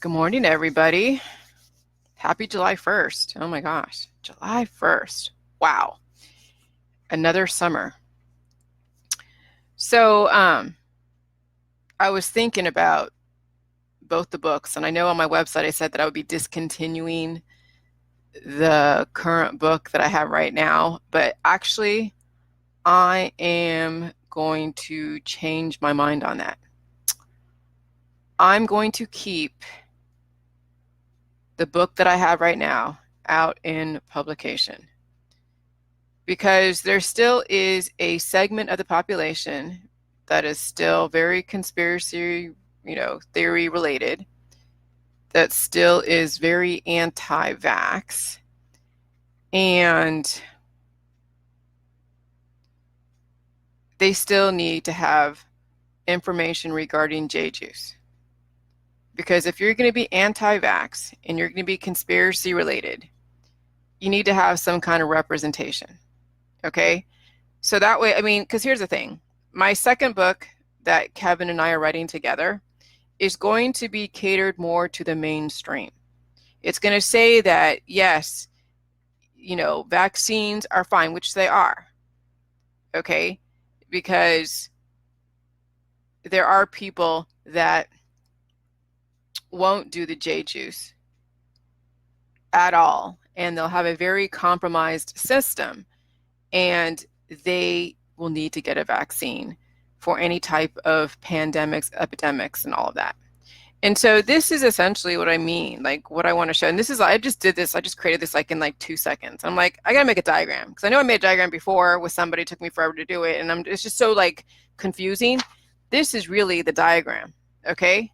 Good morning, everybody. Happy July 1st. Oh my gosh, July 1st. Wow. Another summer. So, I was thinking about both the books, and I know on my website I said that I would be discontinuing the current book that I have right now, but actually, I am going to change my mind on that. I'm going to keep the book that I have right now out in publication because there still is a segment of the population that is still very conspiracy, theory related, that still is very anti-vax, and they still need to have information regarding Jillyjuice. Because if you're going to be anti-vax and you're going to be conspiracy related, you need to have some kind of representation. Okay? So that way, because here's the thing. My second book that Kevin and I are writing together is going to be catered more to the mainstream. It's going to say that, yes, vaccines are fine, which they are. Okay? Because there are people that won't do the Jillyjuice at all, and they'll have a very compromised system, and they will need to get a vaccine for any type of pandemics, epidemics, and all of that. And so this is essentially what I mean, like what I want to show. And this is, I just created this like in like 2 seconds. I'm like, I gotta make a diagram because I know I made a diagram before with somebody, it took me forever to do it. And it's just so like confusing. This is really the diagram, okay?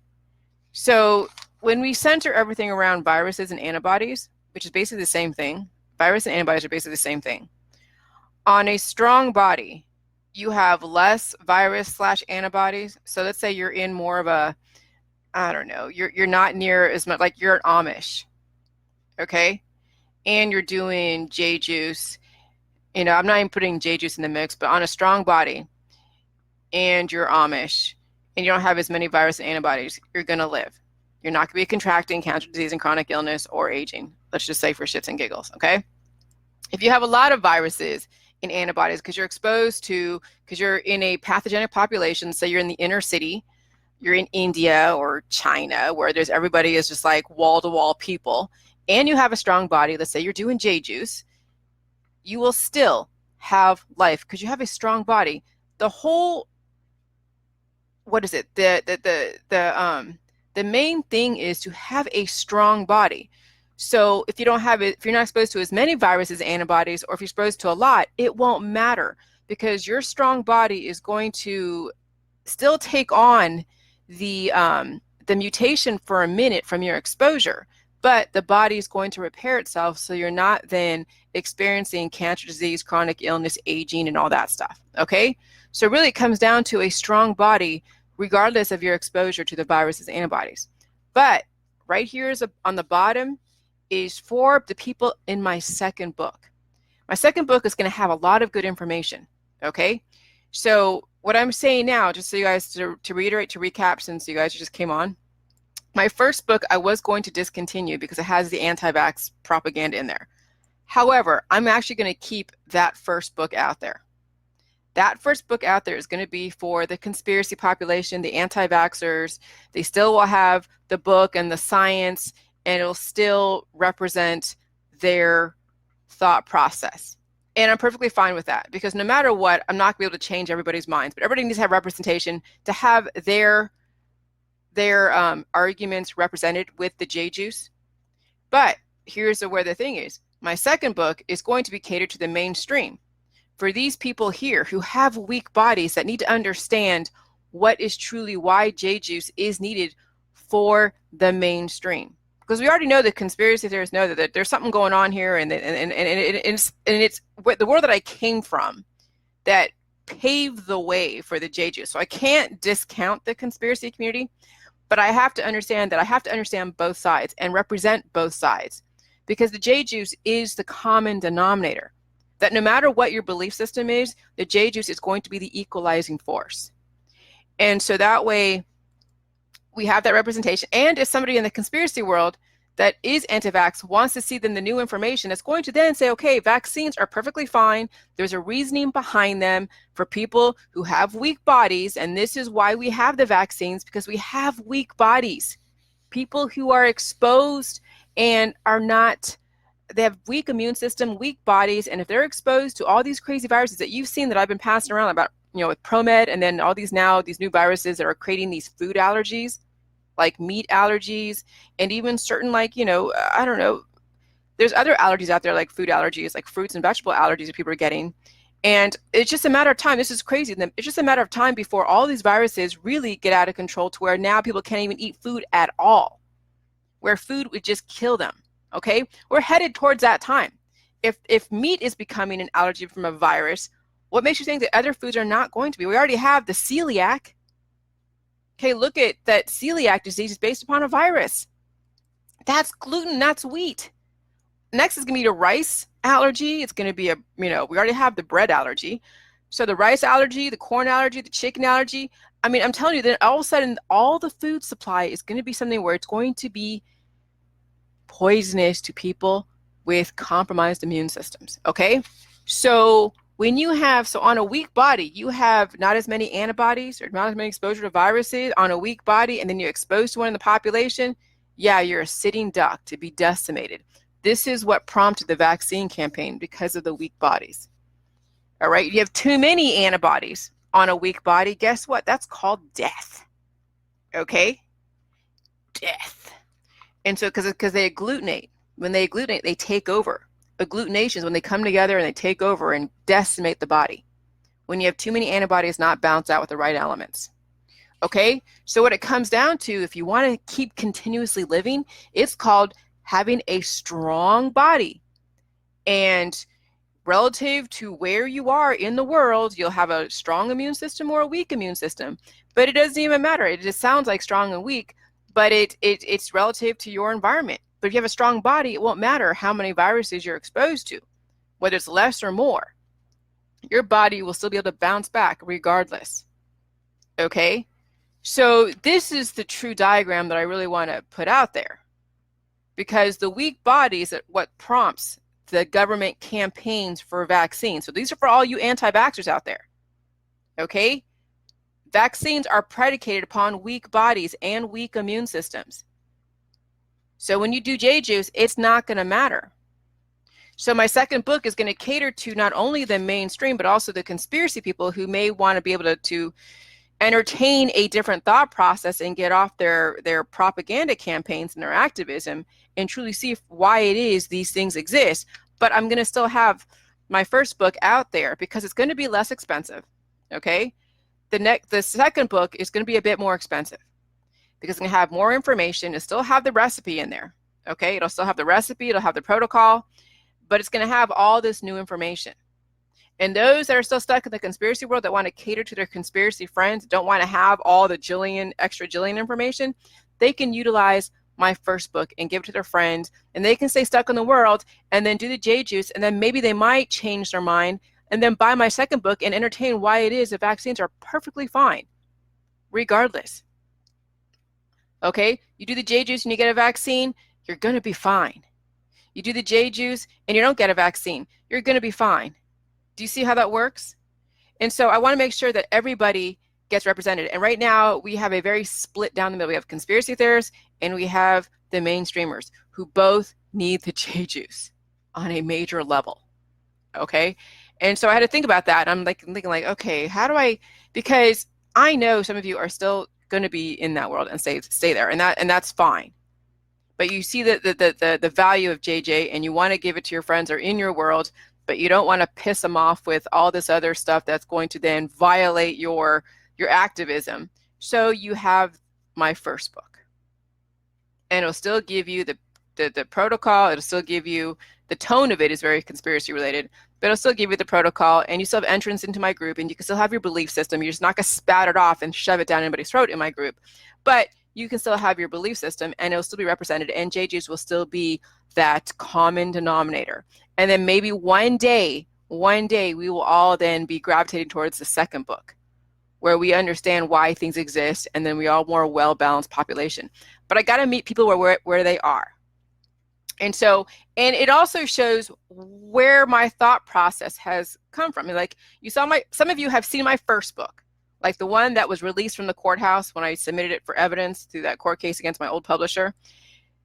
So when we center everything around viruses and antibodies, which is basically the same thing, virus and antibodies are basically the same thing. On a strong body, you have less virus/antibodies. So let's say you're in more of a, I don't know, you're not near as much, like you're an Amish, okay? And you're doing Jillyjuice. I'm not even putting Jillyjuice in the mix, but on a strong body and you're Amish and you don't have as many virus and antibodies, you're going to live. You're not going to be contracting cancer, disease, and chronic illness or aging. Let's just say for shits and giggles, okay? If you have a lot of viruses and antibodies because you're in a pathogenic population, say you're in the inner city, you're in India or China where everybody is just like wall-to-wall people, and you have a strong body, let's say you're doing Jillyjuice, you will still have life because you have a strong body. The whole, what is it? The main thing is to have a strong body. So if you don't have it, if you're not exposed to as many viruses, antibodies, or if you're exposed to a lot, it won't matter because your strong body is going to still take on the mutation for a minute from your exposure, but the body is going to repair itself, so you're not then experiencing cancer, disease, chronic illness, aging, and all that stuff, okay? So really it comes down to a strong body regardless of your exposure to the viruses and antibodies. But right here is on the bottom is for the people in my second book. My second book is going to have a lot of good information, okay? So what I'm saying now, just so you guys, to reiterate, to recap, since you guys just came on, my first book I was going to discontinue because it has the anti-vax propaganda in there. However, I'm actually going to keep that first book out there. That first book out there is going to be for the conspiracy population, the anti-vaxxers. They still will have the book and the science, and it'll still represent their thought process. And I'm perfectly fine with that because no matter what, I'm not going to be able to change everybody's minds, but everybody needs to have representation to have their arguments represented with the Jillyjuice. But here's where the thing is. My second book is going to be catered to the mainstream. For these people here who have weak bodies that need to understand what is truly why Jillyjuice is needed for the mainstream. Because we already know that conspiracy theorists know that there's something going on here, and it's the world that I came from that paved the way for the Jillyjuice. So I can't discount the conspiracy community, but I have to understand that I have to understand both sides and represent both sides, because the Jillyjuice is the common denominator. That no matter what your belief system is, the Jillyjuice is going to be the equalizing force. And so that way, we have that representation. And if somebody in the conspiracy world that is anti-vax wants to see then the new information, it's going to then say, okay, vaccines are perfectly fine. There's a reasoning behind them for people who have weak bodies. And this is why we have the vaccines, because we have weak bodies. People who are exposed and are not, they have weak immune system, weak bodies. And if they're exposed to all these crazy viruses that you've seen that I've been passing around about, with ProMed, and then all these new viruses that are creating these food allergies, like meat allergies, and even certain, like, I don't know, there's other allergies out there, like food allergies, like fruits and vegetable allergies that people are getting. And it's just a matter of time. This is crazy. It's just a matter of time before all these viruses really get out of control to where now people can't even eat food at all, where food would just kill them. Okay? We're headed towards that time. If meat is becoming an allergy from a virus, what makes you think that other foods are not going to be? We already have the celiac. Okay, look at that. Celiac disease is based upon a virus. That's gluten, that's wheat. Next is going to be the rice allergy. It's going to be we already have the bread allergy. So the rice allergy, the corn allergy, the chicken allergy. I mean, I'm telling you that all of a sudden, all the food supply is going to be something where it's going to be poisonous to people with compromised immune systems. Okay, so when you have, on a weak body, you have not as many antibodies or not as many exposure to viruses on a weak body, and then you're exposed to one in the population, yeah, you're a sitting duck to be decimated. This is what prompted the vaccine campaign, because of the weak bodies. All right, you have too many antibodies on a weak body, guess what? That's called death. Okay? Death. And so because they agglutinate. When they agglutinate, they take over. Agglutinations, when they come together and they take over and decimate the body. When you have too many antibodies not balanced out with the right elements. Okay, so what it comes down to, if you want to keep continuously living, it's called having a strong body. And relative to where you are in the world, you'll have a strong immune system or a weak immune system. But it doesn't even matter. It just sounds like strong and weak, but it's relative to your environment. But if you have a strong body, it won't matter how many viruses you're exposed to, whether it's less or more. Your body will still be able to bounce back regardless. Okay? So this is the true diagram that I really want to put out there, because the weak body is what prompts the government campaigns for vaccines. So these are for all you anti-vaxxers out there. Okay? Vaccines are predicated upon weak bodies and weak immune systems. So when you do Jillyjuice, it's not going to matter. So my second book is going to cater to not only the mainstream, but also the conspiracy people who may want to be able to entertain a different thought process and get off their propaganda campaigns and their activism and truly see why it is these things exist. But I'm going to still have my first book out there because it's going to be less expensive. Okay? The second book is going to be a bit more expensive, because it's going to have more information. It'll still have the recipe in there. Okay, it'll still have the recipe, it'll have the protocol, but it's going to have all this new information. And those that are still stuck in the conspiracy world, that want to cater to their conspiracy friends, don't want to have all the extra Jillian information, they can utilize my first book and give it to their friends, and they can stay stuck in the world and then do the Jillyjuice, and then maybe they might change their mind and then buy my second book and entertain why it is that vaccines are perfectly fine, regardless. Okay, you do the Jillyjuice and you get a vaccine, you're going to be fine. You do the Jillyjuice and you don't get a vaccine, you're going to be fine. Do you see how that works? And so I want to make sure that everybody gets represented. And right now we have a very split down the middle. We have conspiracy theorists and we have the mainstreamers who both need the Jillyjuice on a major level. Okay, and so I had to think about that. I'm thinking like, okay, how do I? Because I know some of you are still going to be in that world and stay there, and that's fine. But you see the value of JJ, and you want to give it to your friends or in your world, but you don't want to piss them off with all this other stuff that's going to then violate your activism. So you have my first book, and it'll still give you the protocol. It'll still give you, the tone of it is very conspiracy related, but it'll still give you the protocol, and you still have entrance into my group, and you can still have your belief system. You're just not going to spat it off and shove it down anybody's throat in my group, but you can still have your belief system, and it'll still be represented, and Jillyjuice will still be that common denominator. And then maybe one day we will all then be gravitating towards the second book. where we understand why things exist, and then we are more well-balanced population. But I got to meet people where they are. And so, and it also shows where my thought process has come from. Like you saw some of you have seen my first book, like the one that was released from the courthouse when I submitted it for evidence through that court case against my old publisher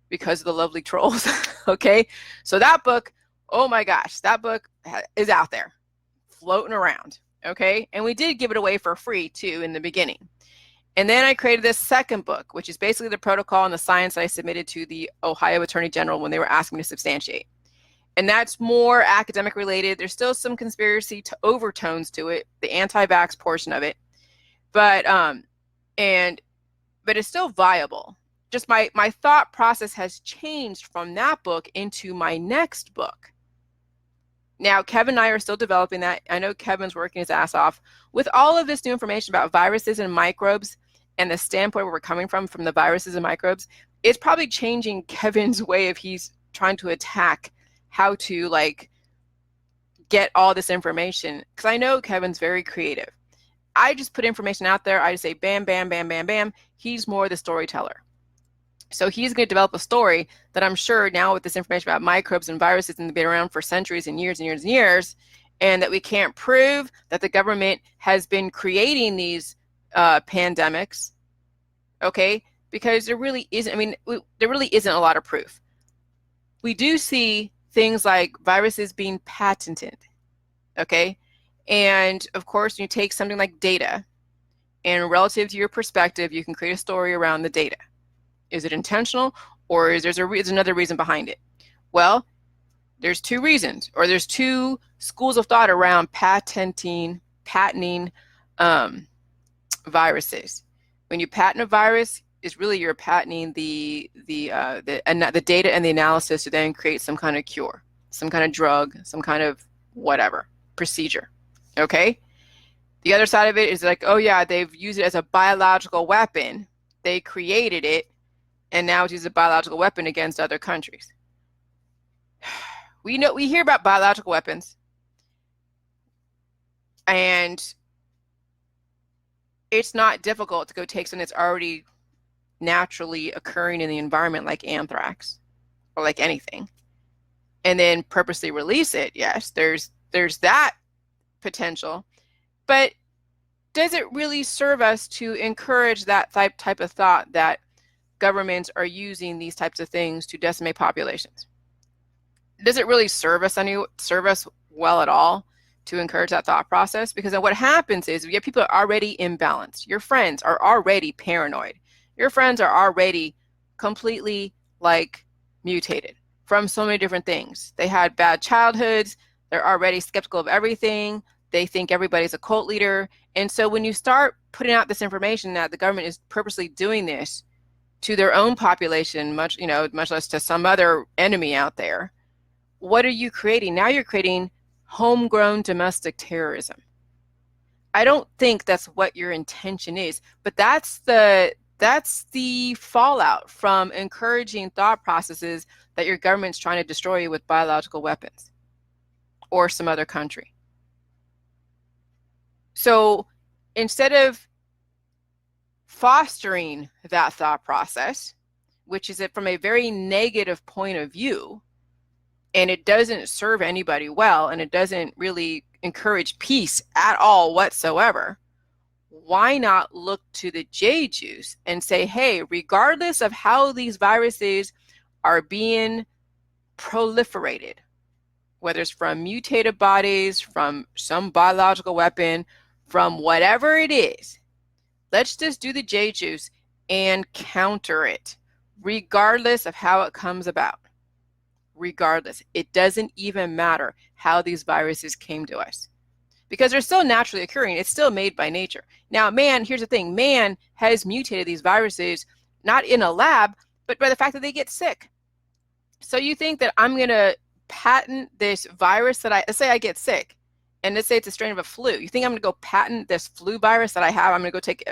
because of the lovely trolls. Okay. So that book, oh my gosh, that book is out there floating around. Okay. And we did give it away for free too in the beginning. And then I created this second book, which is basically the protocol and the science that I submitted to the Ohio Attorney General when they were asking me to substantiate. And that's more academic related. There's still some conspiracy overtones to it, the anti-vax portion of it. But it's still viable. Just my thought process has changed from that book into my next book. Now, Kevin and I are still developing that. I know Kevin's working his ass off with all of this new information about viruses and microbes and the standpoint where we're coming from the viruses and microbes. It's probably changing Kevin's way of he's trying to attack how to like get all this information. Because I know Kevin's very creative. I just put information out there. I just say bam, bam, bam, bam, bam. He's more the storyteller. So he's going to develop a story that I'm sure now with this information about microbes and viruses and they've been around for centuries and years and years and years, and that we can't prove that the government has been creating these pandemics, okay? Because there really isn't, I mean, there really isn't a lot of proof. We do see things like viruses being patented, okay? And of course, you take something like data, and relative to your perspective, you can create a story around the data. Is it intentional, or is there's another reason behind it? Well, there's two reasons, or there's two schools of thought around patenting viruses. When you patent a virus, it's really you're patenting the data and the analysis to then create some kind of cure, some kind of drug, some kind of whatever procedure. Okay. The other side of it is like, oh yeah, they've used it as a biological weapon. They created it, and now it's used as a biological weapon against other countries. We hear about biological weapons, and it's not difficult to go take something that's already naturally occurring in the environment, like anthrax or like anything, and then purposely release it. Yes, there's that potential, but does it really serve us to encourage that type of thought that governments are using these types of things to decimate populations? Does it really serve us well at all to encourage that thought process? Because then what happens is we get people already imbalanced. Your friends are already paranoid. Your friends are already completely like mutated from so many different things. They had bad childhoods. They're already skeptical of everything. They think everybody's a cult leader. And so when you start putting out this information that the government is purposely doing this to their own population, much less to some other enemy out there, what are you creating? Now you're creating homegrown domestic terrorism. I don't think that's what your intention is, but that's the fallout from encouraging thought processes that your government's trying to destroy you with biological weapons or some other country. So instead of fostering that thought process, which is from a very negative point of view, and it doesn't serve anybody well, and it doesn't really encourage peace at all whatsoever, why not look to the Jillyjuice and say, hey, regardless of how these viruses are being proliferated, whether it's from mutated bodies, from some biological weapon, from whatever it is, let's just do the Jillyjuice and counter it, regardless of how it comes about. Regardless, it doesn't even matter how these viruses came to us, because they're still naturally occurring. It's still made by nature. Now, here's the thing, man has mutated these viruses, not in a lab, but by the fact that they get sick. So you think that I'm going to patent this virus that let's say I get sick, and let's say it's a strain of a flu. You think I'm going to go patent this flu virus that I have? I'm going to go take,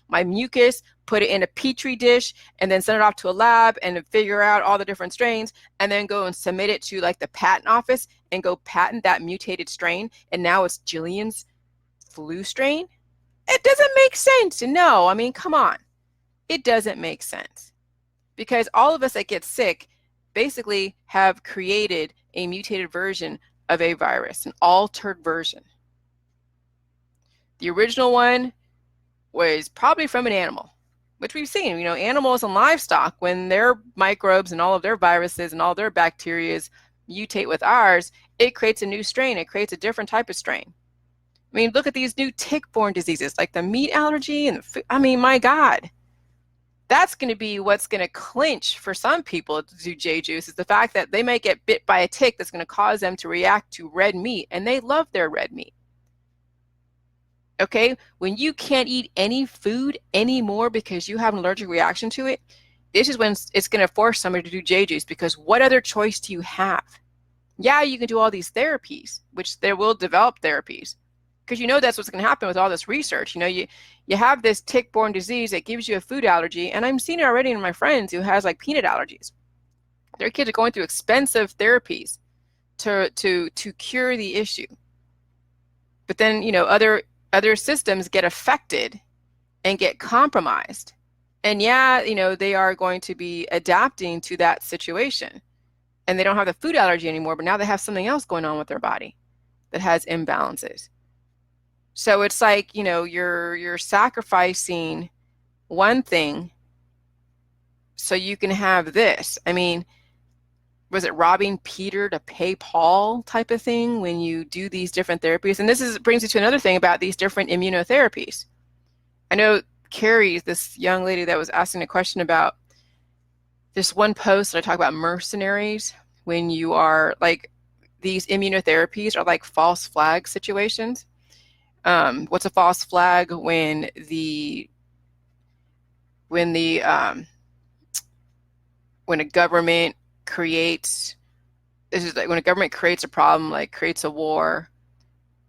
my mucus, put it in a petri dish, and then send it off to a lab and figure out all the different strains, and then go and submit it to like the patent office and go patent that mutated strain, and now it's Jillian's flu strain? It doesn't make sense. No, I mean, come on. It doesn't make sense, because all of us that get sick basically have created a mutated version of a virus, an altered version. The original one was probably from an animal, which we've seen, animals and livestock, when their microbes and all of their viruses and all their bacteria mutate with ours, it creates a new strain. It creates a different type of strain. I mean, look at these new tick-borne diseases like the meat allergy and my God. That's going to be what's going to clinch for some people to do J-juice, is the fact that they might get bit by a tick that's going to cause them to react to red meat, and they love their red meat. Okay, when you can't eat any food anymore because you have an allergic reaction to it, this is when it's going to force somebody to do J-juice, because what other choice do you have? Yeah, you can do all these therapies, which they will develop therapies, because that's what's going to happen with all this research. You have this tick-borne disease that gives you a food allergy, and I'm seeing it already in my friends who has like peanut allergies. Their kids are going through expensive therapies to cure the issue. But then, other systems get affected and get compromised. And they are going to be adapting to that situation. And they don't have the food allergy anymore, but now they have something else going on with their body that has imbalances. So it's like, you're sacrificing one thing so you can have this. I mean, was it robbing Peter to pay Paul type of thing when you do these different therapies? And this brings you to another thing about these different immunotherapies. I know Carrie, this young lady that was asking a question about this one post that I talk about mercenaries, when you are like, these immunotherapies are like false flag situations. What's a false flag? When a government creates, this is like when a government creates a problem, like creates a war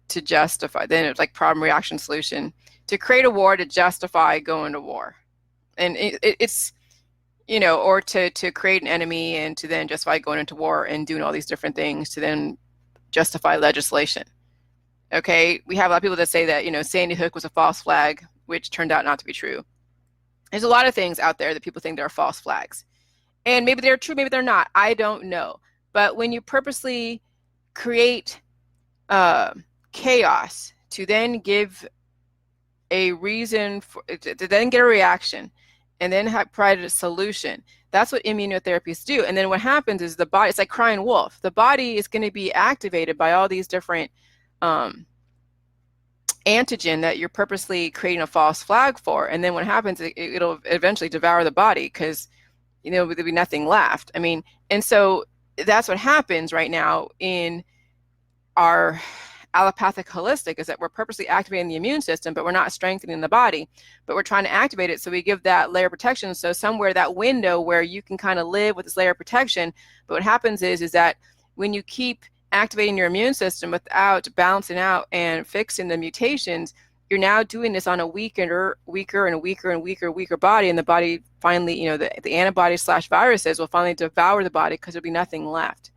to justify, then it's like problem, reaction, solution, to create a war to justify going to war. And it's, or to create an enemy and to then justify going into war and doing all these different things to then justify legislation. Okay, we have a lot of people that say that, Sandy Hook was a false flag, which turned out not to be true. There's a lot of things out there that people think they're false flags. And maybe they're true, maybe they're not. I don't know. But when you purposely create chaos to then give a reason to then get a reaction and then provide a solution, that's what immunotherapies do. And then what happens is the body, it's like crying wolf. The body is going to be activated by all these different antigen that you're purposely creating a false flag for. And then what happens, it'll eventually devour the body, because there'll be nothing left. I mean, and so that's what happens right now in our allopathic holistic, is that we're purposely activating the immune system, but we're not strengthening the body, but we're trying to activate it. So we give that layer of protection. So somewhere that window where you can kind of live with this layer of protection. But what happens is that when you keep activating your immune system without balancing out and fixing the mutations, you're now doing this on a weaker body, and the body finally, the antibodies / viruses will finally devour the body because there'll be nothing left.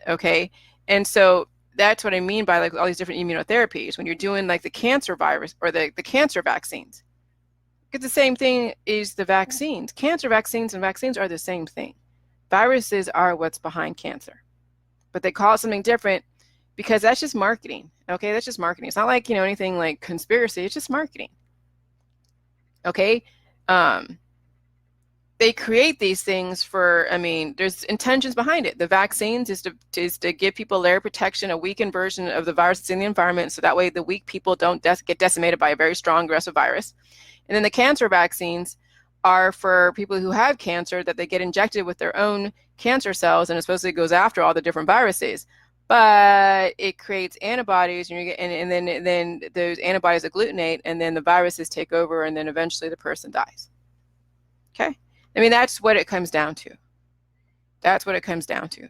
Okay, and so that's what I mean by like all these different immunotherapies. When you're doing like the cancer virus or the cancer vaccines, it's the same thing is the vaccines. Cancer vaccines and vaccines are the same thing. Viruses are what's behind cancer, but they call it something different because that's just marketing. Okay, that's just marketing. It's not like, anything like conspiracy. It's just marketing. Okay, they create these things for, there's intentions behind it. The vaccines is to give people layer protection, a weakened version of the virus that's in the environment, so that way the weak people don't get decimated by a very strong aggressive virus. And then the cancer vaccines are for people who have cancer, that they get injected with their own cancer cells, and it supposedly goes after all the different viruses. But it creates antibodies, and then those antibodies agglutinate, and then the viruses take over, and then eventually the person dies. Okay? That's what it comes down to. That's what it comes down to.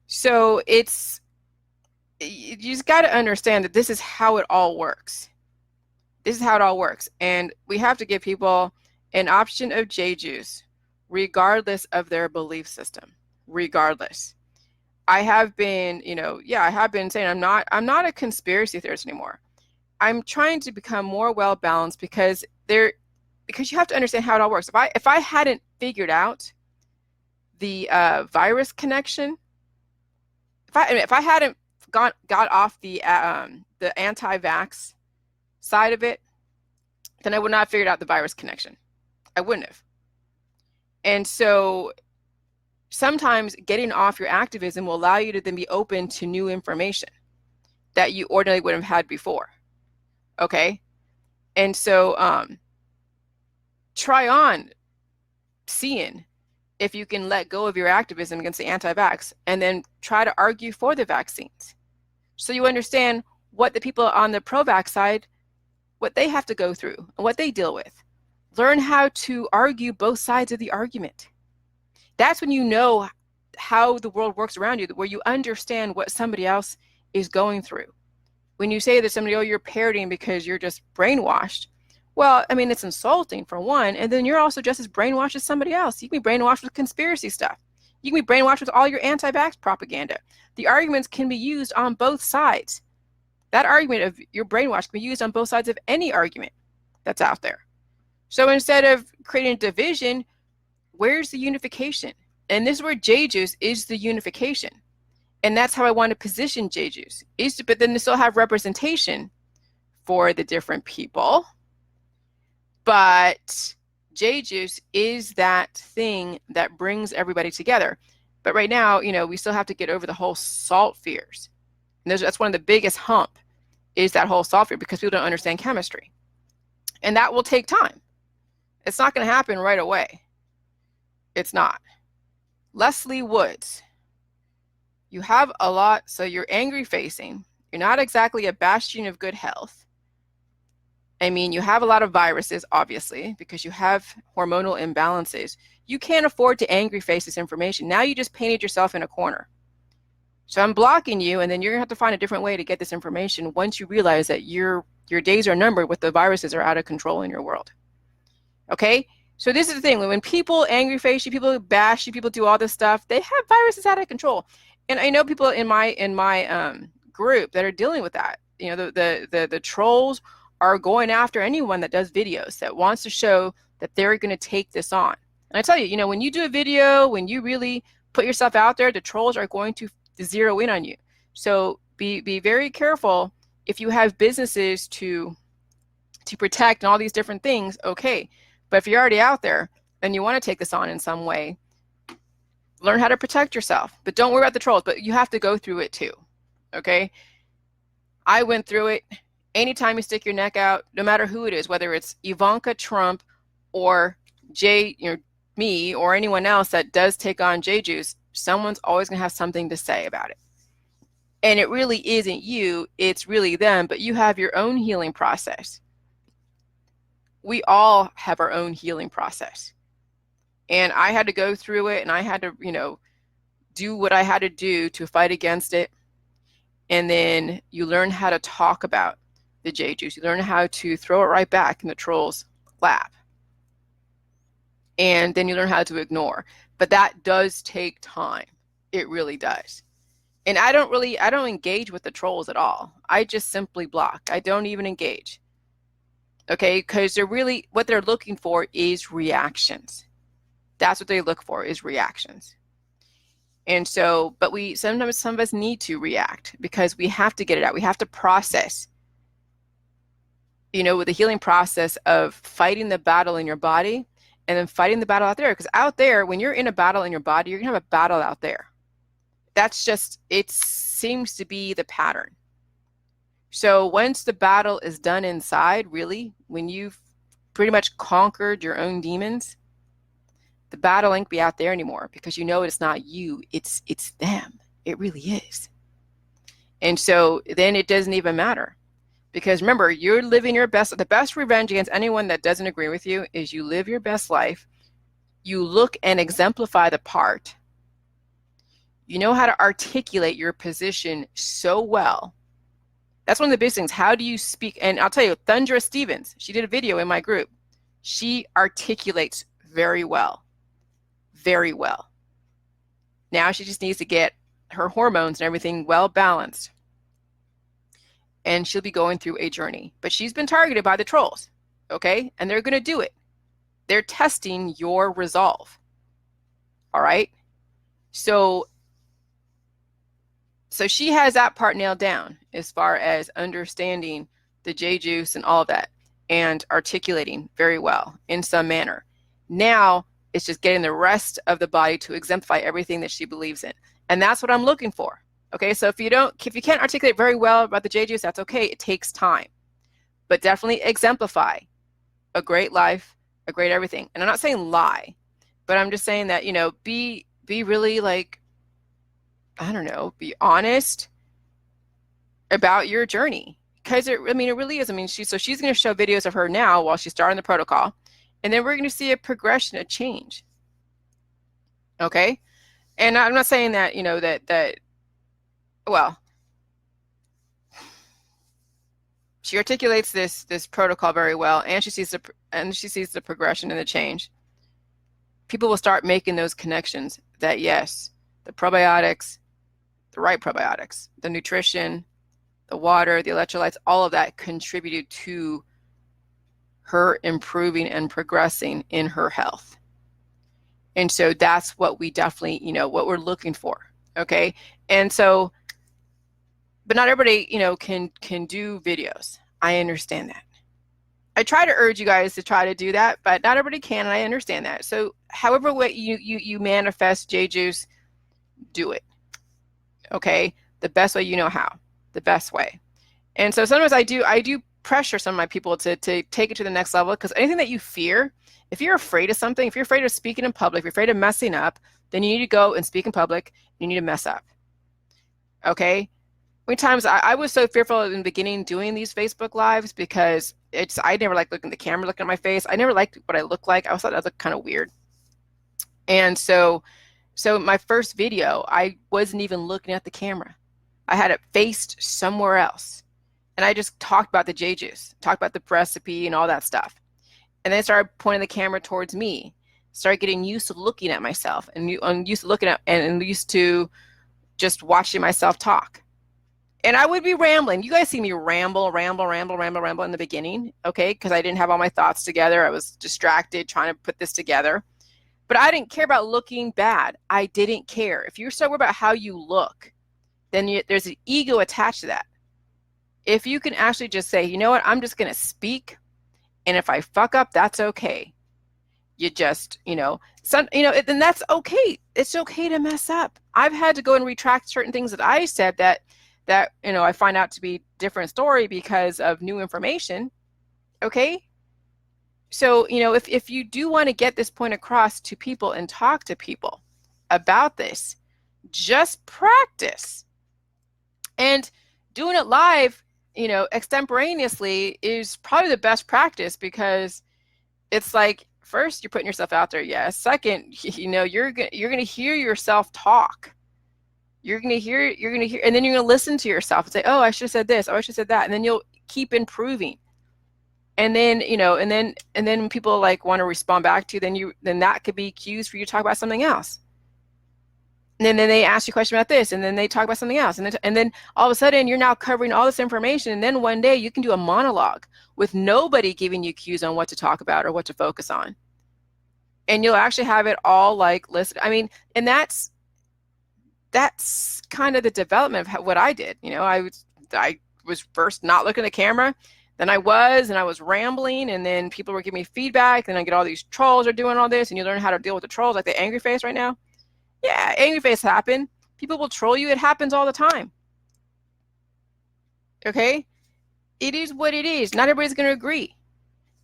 So you just got to understand that this is how it all works. This is how it all works. And we have to give people an option of J-juice, regardless of their belief system, regardless. I have been, I have been saying I'm not a conspiracy theorist anymore. I'm trying to become more well balanced because you have to understand how it all works. If I hadn't figured out the virus connection, if I hadn't got off the anti-vax side of it, then I would not have figured out the virus connection. I wouldn't have. And so sometimes getting off your activism will allow you to then be open to new information that you ordinarily would have had before. Okay? And so try on seeing if you can let go of your activism against the anti-vax and then try to argue for the vaccines. So you understand what the people on the pro-vax side, what they have to go through and what they deal with. Learn how to argue both sides of the argument. That's when you know how the world works around you, where you understand what somebody else is going through. When you say to somebody, oh, you're parroting because you're just brainwashed, well, I mean, it's insulting for one, and then you're also just as brainwashed as somebody else. You can be brainwashed with conspiracy stuff. You can be brainwashed with all your anti-vax propaganda. The arguments can be used on both sides. That argument of your brainwash can be used on both sides of any argument that's out there. So instead of creating a division, where's the unification? And this is where Jillyjuice is the unification. And that's how I want to position Jillyjuice, but then to still have representation for the different people. But Jillyjuice is that thing that brings everybody together. But right now, we still have to get over the whole salt fears. And that's one of the biggest hump, is that whole salt fear, because people don't understand chemistry. And that will take time. It's not going to happen right away. It's not. Leslie Woods, you have a lot, so you're angry facing. You're not exactly a bastion of good health. I mean, you have a lot of viruses, obviously, because you have hormonal imbalances. You can't afford to angry face this information. Now you just painted yourself in a corner. So I'm blocking you, and then you're going to have to find a different way to get this information once you realize that your days are numbered with the viruses are out of control in your world. Okay? So this is the thing. When people angry face you, people bash you, people do all this stuff, they have viruses out of control. And I know people in my group that are dealing with that. The trolls are going after anyone that does videos, that wants to show that they're going to take this on. And I tell you, when you do a video, when you really put yourself out there, the trolls are going to zero in on you. So be very careful. If you have businesses to protect and all these different things, okay. But if you're already out there and you want to take this on in some way, learn how to protect yourself. But don't worry about the trolls, but you have to go through it too, okay? I went through it. Anytime you stick your neck out, no matter who it is, whether it's Ivanka Trump or me or anyone else that does take on Jillyjuice, someone's always going to have something to say about it. And it really isn't you, it's really them, but you have your own healing process. We all have our own healing process. And I had to go through it, and I had to, do what I had to do to fight against it. And then you learn how to talk about the Jillyjuice. You learn how to throw it right back in the troll's lap. And then you learn how to ignore. But that does take time. It really does. And I don't engage with the trolls at all. I just simply block. I don't even engage. Okay, because what they're looking for is reactions. That's what they look for, is reactions. And so, but sometimes some of us need to react because we have to get it out. We have to process, with the healing process of fighting the battle in your body and then fighting the battle out there. Because out there, when you're in a battle in your body, you're going to have a battle out there. It seems to be the pattern. So once the battle is done inside, really, when you've pretty much conquered your own demons, the battle ain't be out there anymore, because it's not you, it's them. It really is. And so then it doesn't even matter, because remember, you're living your best. The best revenge against anyone that doesn't agree with you is you live your best life. You look and exemplify the part. You know how to articulate your position so well. That's one of the biggest things. How do you speak? And I'll tell you, Thundra Stevens, she did a video in my group. She articulates very well. Very well. Now she just needs to get her hormones and everything well balanced. and she'll be going through a journey. But she's been targeted by the trolls, okay? And they're going to do it. They're testing your resolve, all right? So she has that part nailed down as far as understanding the Jillyjuice and all of that and articulating very well in some manner. Now it's just getting the rest of the body to exemplify everything that she believes in. And that's what I'm looking for. Okay, so if you can't articulate very well about the Jillyjuice, that's okay. It takes time. But definitely exemplify a great life, a great everything. And I'm not saying lie, but I'm just saying that, be really like, I don't know, be honest about your journey. Because it really is. She's going to show videos of her now while she's starting the protocol. And then we're going to see a progression, a change. Okay? And I'm not saying that, well, she articulates this protocol very well, and she sees the progression and the change. People will start making those connections that yes, the probiotics, the right probiotics, the nutrition, the water, the electrolytes, all of that contributed to her improving and progressing in her health. And so that's what we definitely, what we're looking for. Okay. And so, but not everybody, can do videos. I understand that. I try to urge you guys to try to do that, but not everybody can, and I understand that. So however way you manifest Jillyjuice, do it. Okay? The best way you know how. The best way. And so sometimes I do pressure some of my people to take it to the next level, because anything that you fear, if you're afraid of something, if you're afraid of speaking in public, if you're afraid of messing up, then you need to go and speak in public. You need to mess up. Okay? Many times I was so fearful in the beginning doing these Facebook Lives because I never liked looking at the camera, looking at my face. I never liked what I looked like. I always thought that looked kind of weird. And so my first video, I wasn't even looking at the camera. I had it faced somewhere else. And I just talked about the Jillyjuice, talked about the recipe and all that stuff. And then I started pointing the camera towards me, started getting used to looking at myself and used to looking at and used to just watching myself talk. And I would be rambling. You guys see me ramble in the beginning, okay? Because I didn't have all my thoughts together. I was distracted trying to put this together. But I didn't care about looking bad. I didn't care. If you're so worried about how you look, then there's an ego attached to that. If you can actually just say, you know what, I'm just going to speak. And if I fuck up, that's okay. You just, then that's okay. It's okay to mess up. I've had to go and retract certain things that I said that I find out to be different story because of new information. Okay. So, if you do want to get this point across to people and talk to people about this, just practice. And doing it live, extemporaneously is probably the best practice, because it's like, first, you're putting yourself out there. Yes. Second, you're going to hear yourself talk. You're going to hear, and then you're going to listen to yourself and say, oh, I should have said this. Oh, I should have said that. And then you'll keep improving. And then, and then when people like want to respond back to you, then that could be cues for you to talk about something else. And then they ask you a question about this, and then they talk about something else. And then all of a sudden you're now covering all this information. And then one day you can do a monologue with nobody giving you cues on what to talk about or what to focus on. And you'll actually have it all like listed. And that's kind of the development of what I did. I was first not looking at the camera, then I was rambling, and then people were giving me feedback, and I get all these trolls are doing all this, and you learn how to deal with the trolls, like the angry face right now. Yeah, angry face happen. People will troll you. It happens all the time. Okay? It is what it is. Not everybody's going to agree,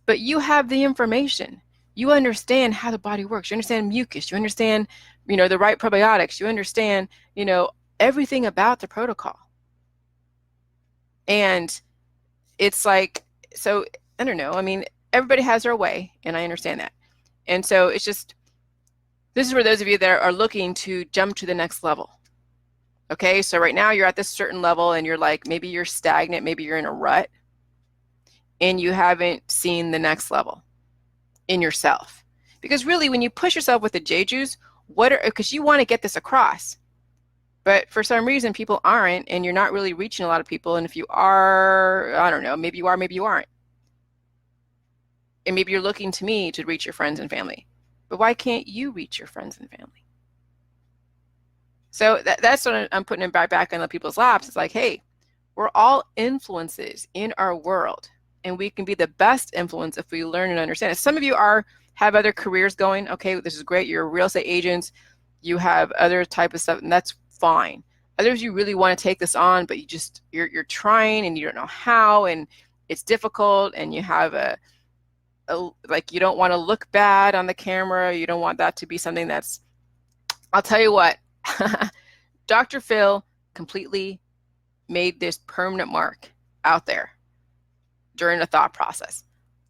but you have the information. You understand how the body works. You understand mucus. You understand, the right probiotics. You understand, everything about the protocol. And it's like, so I don't know. Everybody has their way, and I understand that. And so it's just, this is for those of you that are looking to jump to the next level. Okay, so right now you're at this certain level, and you're like, maybe you're stagnant, maybe you're in a rut, and you haven't seen the next level in yourself. Because really, when you push yourself with the Jillyjuice, because you want to get this across, But for some reason, people aren't, and you're not really reaching a lot of people. And if you are, I don't know, maybe you are, maybe you aren't. And maybe you're looking to me to reach your friends and family. But why can't you reach your friends and family? So that's what I'm putting it back on the people's laps. It's like, hey, we're all influences in our world, and we can be the best influence if we learn and understand it. Some of you have other careers going. Okay, this is great. You're real estate agents. You have other type of stuff, and that's fine. Others, you really want to take this on, but you're trying and you don't know how, and it's difficult, and you have like, you don't want to look bad on the camera. You don't want that to be something that's, I'll tell you what, Dr. Phil completely made this permanent mark out there during the thought process.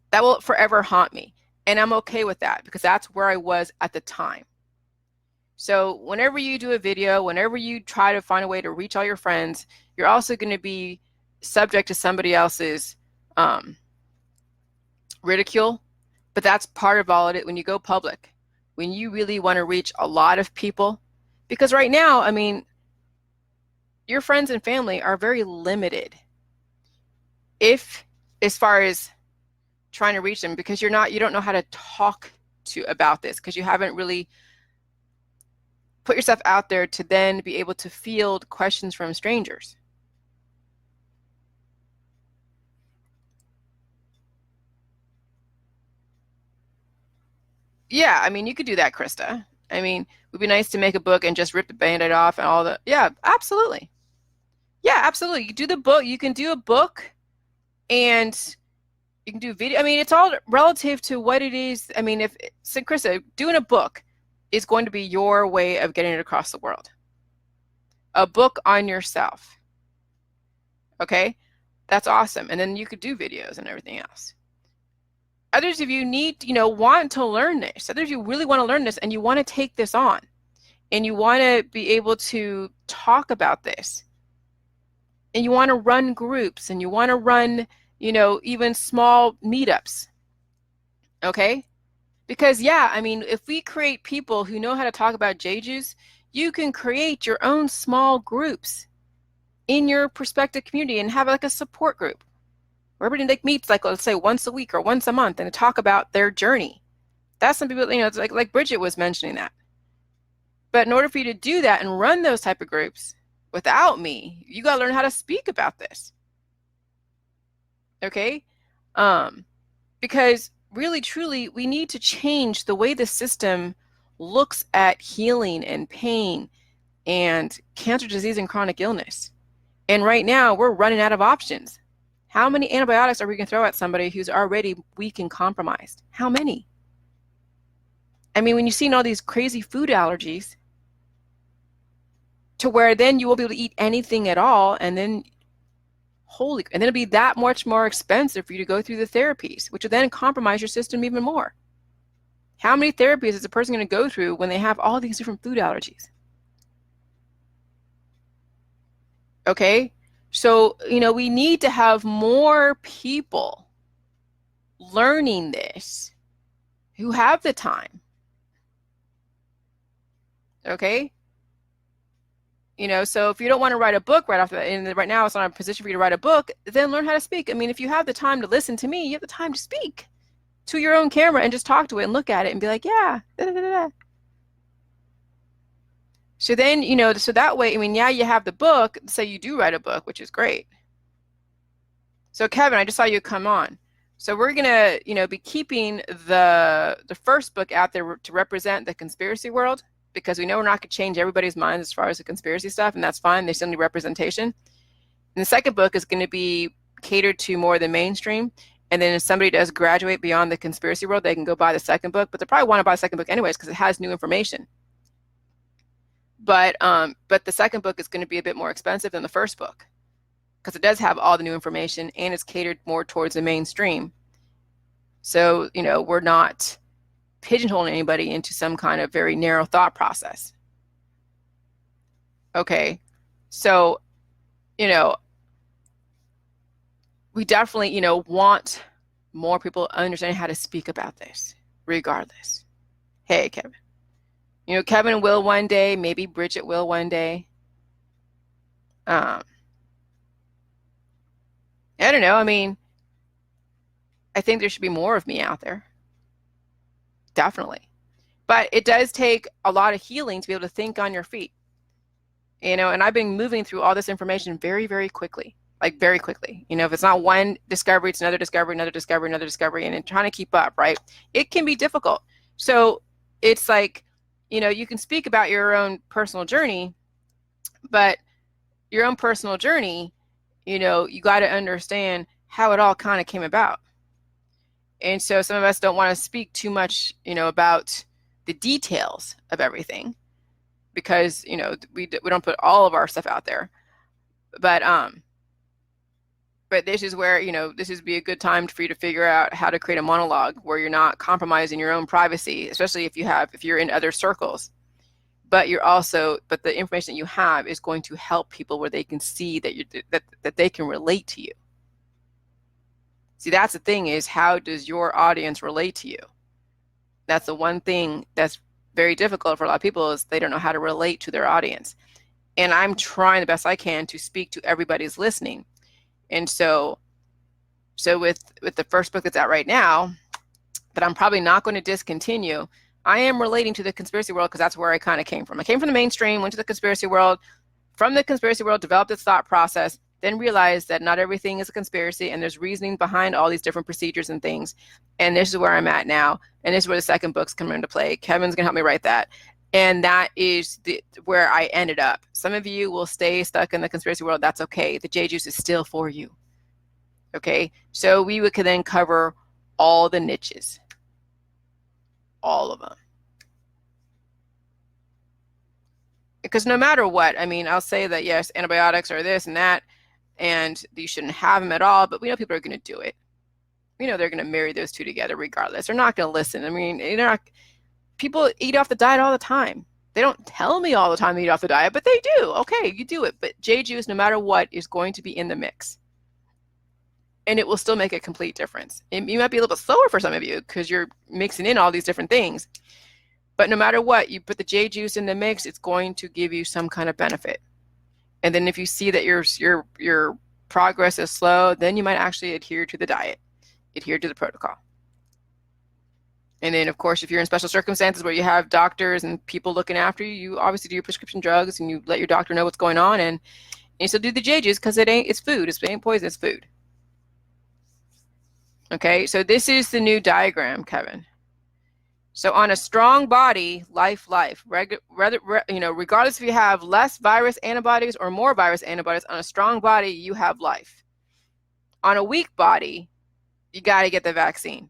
That will forever haunt me. And I'm okay with that because that's where I was at the time. So whenever you do a video, whenever you try to find a way to reach all your friends, you're also going to be subject to somebody else's ridicule. But that's part of all of it when you go public, when you really want to reach a lot of people. Because right now, I mean, your friends and family are very limited as far as trying to reach them, because you don't know how to talk about this, because you haven't really put yourself out there to then be able to field questions from strangers. Yeah, I mean, you could do that, Krista. I mean, it would be nice to make a book and just rip the Band-Aid off and all the, yeah, absolutely. Yeah, absolutely. You do the book, you can do a book, and you can do video. I mean, it's all relative to what it is. I mean, so Krista, doing a book is going to be your way of getting it across the world. A book on yourself. Okay? That's awesome. And then you could do videos and everything else. Others of you want to learn this. Others of you really want to learn this, and you want to take this on, and you want to be able to talk about this, and you want to run groups, and you want to run, even small meetups. Okay? Because, yeah, I mean, if we create people who know how to talk about Jillyjuice, you can create your own small groups in your prospective community and have like a support group where everybody meets, like, let's say once a week or once a month, and talk about their journey. That's some people, it's like Bridget was mentioning that. But in order for you to do that and run those type of groups without me, you got to learn how to speak about this. Okay? Because really, truly, we need to change the way the system looks at healing and pain and cancer, disease, and chronic illness. And right now, we're running out of options. How many antibiotics are we going to throw at somebody who's already weak and compromised? How many? I mean, when you've seen all these crazy food allergies, to where then you will be able to eat anything at all, and then it'll be that much more expensive for you to go through the therapies, which will then compromise your system even more. How many therapies is a person going to go through when they have all these different food allergies? Okay, so, we need to have more people learning this who have the time. Okay? So if you don't want to write a book right off the bat, and right now it's not a position for you to write a book, then learn how to speak. I mean, if you have the time to listen to me, you have the time to speak to your own camera and just talk to it and look at it and be like, yeah, da, da, da, da. So then, so that way, I mean, yeah, you have the book, say you do write a book, which is great. So Kevin, I just saw you come on. So we're going to, be keeping the first book out there to represent the conspiracy world, because we know we're not going to change everybody's minds as far as the conspiracy stuff, and that's fine. They still need representation. And the second book is going to be catered to more the mainstream. And then if somebody does graduate beyond the conspiracy world, they can go buy the second book, but they probably want to buy the second book anyways because it has new information. But the second book is going to be a bit more expensive than the first book because it does have all the new information and it's catered more towards the mainstream. So, we're not pigeonholing anybody into some kind of very narrow thought process. Okay, so, we definitely, want more people understanding how to speak about this regardless. Hey, Kevin. Kevin will one day, maybe Bridget will one day. I don't know. I mean, I think there should be more of me out there. Definitely. But it does take a lot of healing to be able to think on your feet. And I've been moving through all this information very, very quickly, like very quickly. If it's not one discovery, it's another discovery, another discovery, another discovery, and then trying to keep up, right? It can be difficult. So it's like, you can speak about your own personal journey, but your own personal journey, you got to understand how it all kind of came about. And so some of us don't want to speak too much, about the details of everything because, we don't put all of our stuff out there. But this is where, this is be a good time for you to figure out how to create a monologue where you're not compromising your own privacy, especially if you're in other circles. But but the information that you have is going to help people where they can see that they can relate to you. See, that's the thing, is how does your audience relate to you? That's the one thing that's very difficult for a lot of people, is they don't know how to relate to their audience. And I'm trying the best I can to speak to everybody's listening. And so with the first book that's out right now, that I'm probably not going to discontinue, I am relating to the conspiracy world because that's where I kind of came from. I came from the mainstream, went to the conspiracy world. From the conspiracy world, developed this thought process, then realized that not everything is a conspiracy and there's reasoning behind all these different procedures and things. And this is where I'm at now. And this is where the second book's coming into play. Kevin's going to help me write that. And that is where I ended up. Some of you will stay stuck in the conspiracy world. That's okay. The Jillyjuice is still for you. Okay? So we could then cover all the niches. All of them. Because no matter what, I mean, I'll say that, yes, antibiotics are this and that, and you shouldn't have them at all, but we know people are going to do it. We know they're going to marry those two together regardless. They're not going to listen. I mean, people eat off the diet all the time. They don't tell me all the time to eat off the diet, but they do. Okay, you do it. But Jillyjuice, no matter what, is going to be in the mix. And it will still make a complete difference. And you might be a little bit slower for some of you because you're mixing in all these different things. But no matter what, you put the Jillyjuice in the mix, it's going to give you some kind of benefit. And then if you see that your progress is slow, then you might actually adhere to the diet, adhere to the protocol. And then, of course, if you're in special circumstances where you have doctors and people looking after you, you obviously do your prescription drugs and you let your doctor know what's going on, and you still do the Jillyjuice because it's food. It ain't poison, it's food. Okay, so this is the new diagram, Kevin. So on a strong body, life, regardless if you have less virus antibodies or more virus antibodies, on a strong body, you have life. On a weak body, you got to get the vaccine.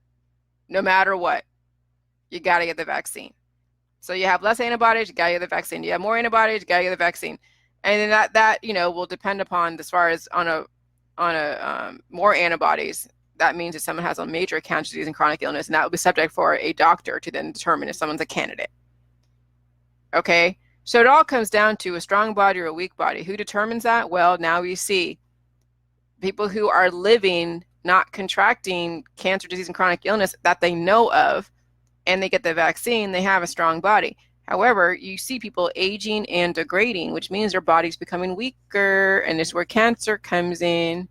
No matter what, you got to get the vaccine. So you have less antibodies, you got to get the vaccine. You have more antibodies, you got to get the vaccine. And then that will depend upon, as far as on a more antibodies, that means if someone has a major cancer disease and chronic illness, and that will be subject for a doctor to then determine if someone's a candidate. Okay, so it all comes down to a strong body or a weak body. Who determines that? Well, now we see people who are living, not contracting cancer disease and chronic illness that they know of, and they get the vaccine, they have a strong body. However, you see people aging and degrading, which means their body's becoming weaker, and this is where cancer comes in.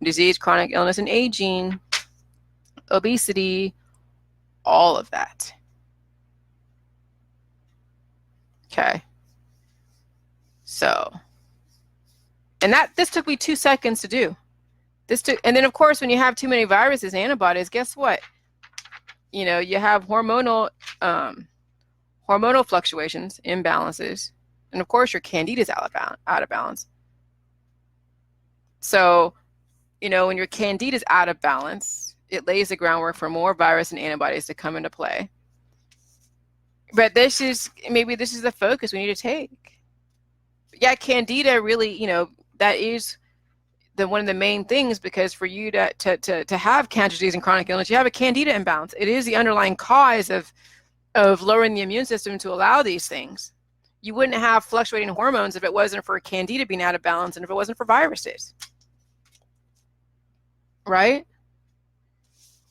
Disease, chronic illness, and aging, obesity, all of that. Okay. So, and this took me 2 seconds to do. And then of course, when you have too many viruses and antibodies, guess what? You have hormonal fluctuations, imbalances, and of course your candida's out of balance. So, when your candida is out of balance, it lays the groundwork for more virus and antibodies to come into play. But maybe this is the focus we need to take. Yeah, candida really, that is one of the main things, because for you to have cancer disease and chronic illness, you have a candida imbalance. It is the underlying cause of lowering the immune system to allow these things. You wouldn't have fluctuating hormones if it wasn't for candida being out of balance and if it wasn't for viruses. Right?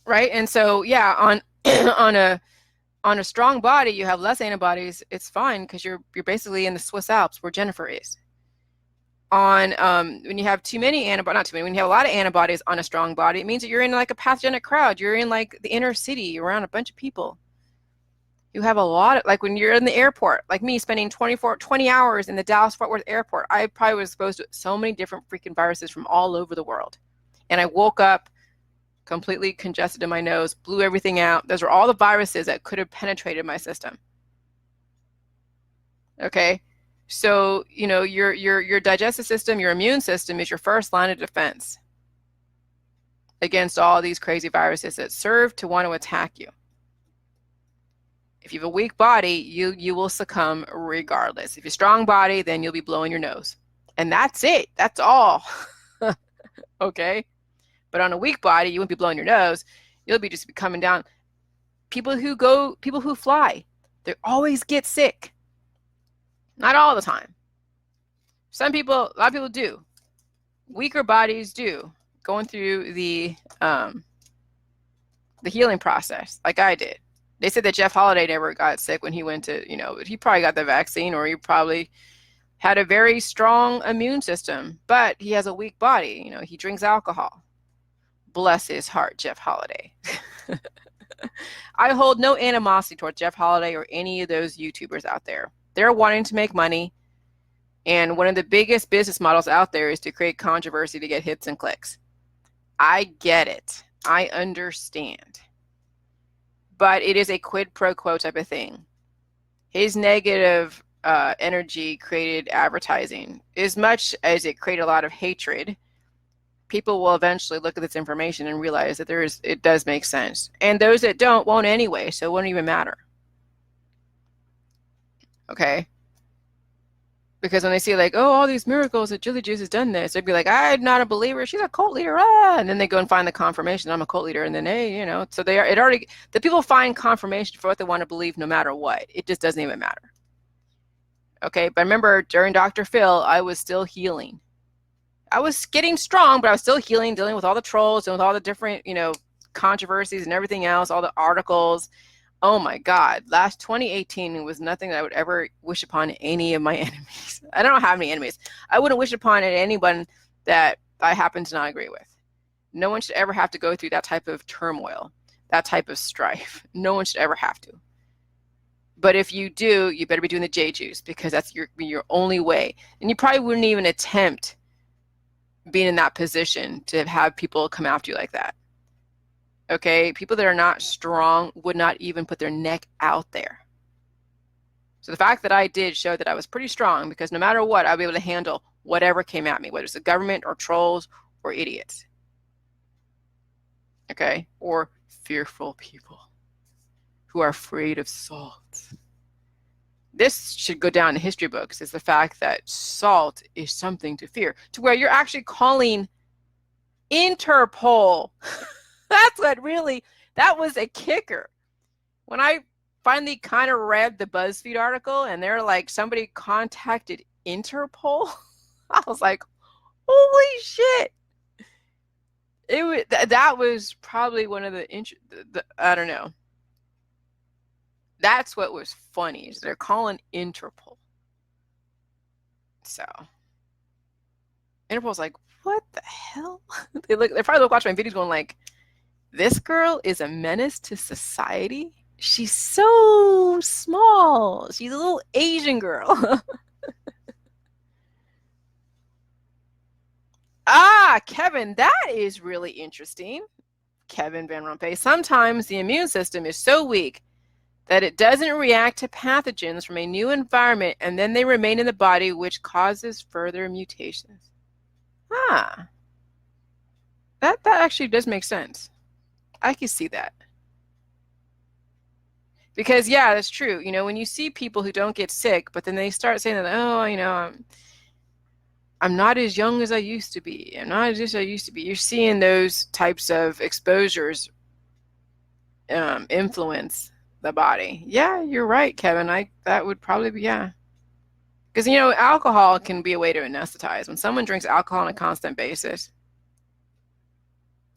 And so, yeah, on a strong body, you have less antibodies. It's fine because you're basically in the Swiss Alps where Jennifer is. on when you have too many antibodies, not too many, when you have a lot of antibodies on a strong body, it means that you're in like a pathogenic crowd. You're in like the inner city around a bunch of people. You have a lot of, like when you're in the airport, like me spending 20 hours in the Dallas-Fort Worth airport, I probably was exposed to so many different freaking viruses from all over the world. And I woke up completely congested in my nose, blew everything out. Those were all the viruses that could have penetrated my system. Okay. So, you know, your digestive system, your immune system is your first line of defense against all these crazy viruses that serve to want to attack you. If you have a weak body, you will succumb regardless. If you're a strong body, then you'll be blowing your nose. And that's it. That's all. Okay? But on a weak body, you won't be blowing your nose. You'll be just coming down. People who fly, they always get sick. Not all the time. A lot of people do. Weaker bodies do. Going through the healing process, like I did. They said that Jeff Holiday never got sick when he went to, he probably got the vaccine, or he probably had a very strong immune system, but he has a weak body. He drinks alcohol. Bless his heart, Jeff Holiday. I hold no animosity towards Jeff Holiday or any of those YouTubers out there. They're wanting to make money. And one of the biggest business models out there is to create controversy to get hits and clicks. I get it. I understand. But it is a quid pro quo type of thing. His negative energy created advertising. As much as it created a lot of hatred, people will eventually look at this information and realize that it does make sense. And those that don't won't anyway, so it won't even matter. Okay? Because when they see like, oh, all these miracles that Jillyjuice has done this, they'd be like, I'm not a believer. She's a cult leader. And then they go and find the confirmation I'm a cult leader. And then, hey, so the people find confirmation for what they want to believe no matter what. It just doesn't even matter. Okay. But remember, during Dr. Phil, I was still healing. I was getting strong, but I was still healing, dealing with all the trolls and with all the different, controversies and everything else, all the articles. Oh my God, last 2018 was nothing that I would ever wish upon any of my enemies. I don't have any enemies. I wouldn't wish upon anyone that I happen to not agree with. No one should ever have to go through that type of turmoil, that type of strife. No one should ever have to. But if you do, you better be doing the Jillyjuice, because that's your only way. And you probably wouldn't even attempt being in that position to have people come after you like that. Okay, people that are not strong would not even put their neck out there. So the fact that I did showed that I was pretty strong, because no matter what, I'll be able to handle whatever came at me, whether it's the government or trolls or idiots. Okay, or fearful people who are afraid of salt. This should go down in history books, is the fact that salt is something to fear, to where you're actually calling Interpol. That's that was a kicker. When I finally kind of read the BuzzFeed article and they're like, somebody contacted Interpol, I was like, holy shit. That was probably one of the I don't know. That's what was funny, is they're calling Interpol. So Interpol's like, what the hell? They're probably watching my videos going like, this girl is a menace to society. She's so small. She's a little Asian girl. Kevin, that is really interesting. Kevin Van Rompuy. Sometimes the immune system is so weak that it doesn't react to pathogens from a new environment, and then they remain in the body, which causes further mutations. That actually does make sense. I can see that. Because, yeah, that's true. When you see people who don't get sick, but then they start saying that, oh, I'm not as young as I used to be. I'm not as I used to be. You're seeing those types of exposures influence the body. Yeah, you're right, Kevin. That would probably be, yeah. Because, alcohol can be a way to anesthetize. When someone drinks alcohol on a constant basis,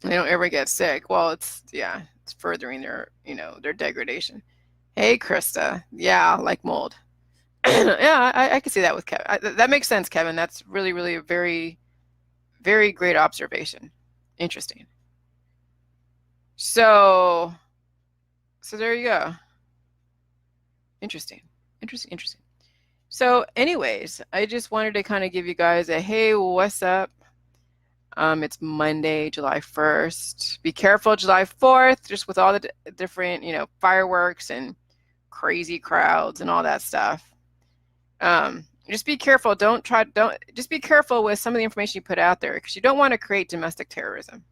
they don't ever get sick. Well, it's furthering their degradation. Hey, Krista. Yeah, like mold. Yeah, I can see that with Kevin. That makes sense, Kevin. That's really, really a very, very great observation. Interesting. So, so there you go. Interesting. Interesting, interesting. So, anyways, I just wanted to kind of give you guys a hey, what's up? It's Monday, July 1st. Be careful July 4th, just with all the different, fireworks and crazy crowds and all that stuff. Just be careful. Just be careful with some of the information you put out there, because you don't want to create domestic terrorism.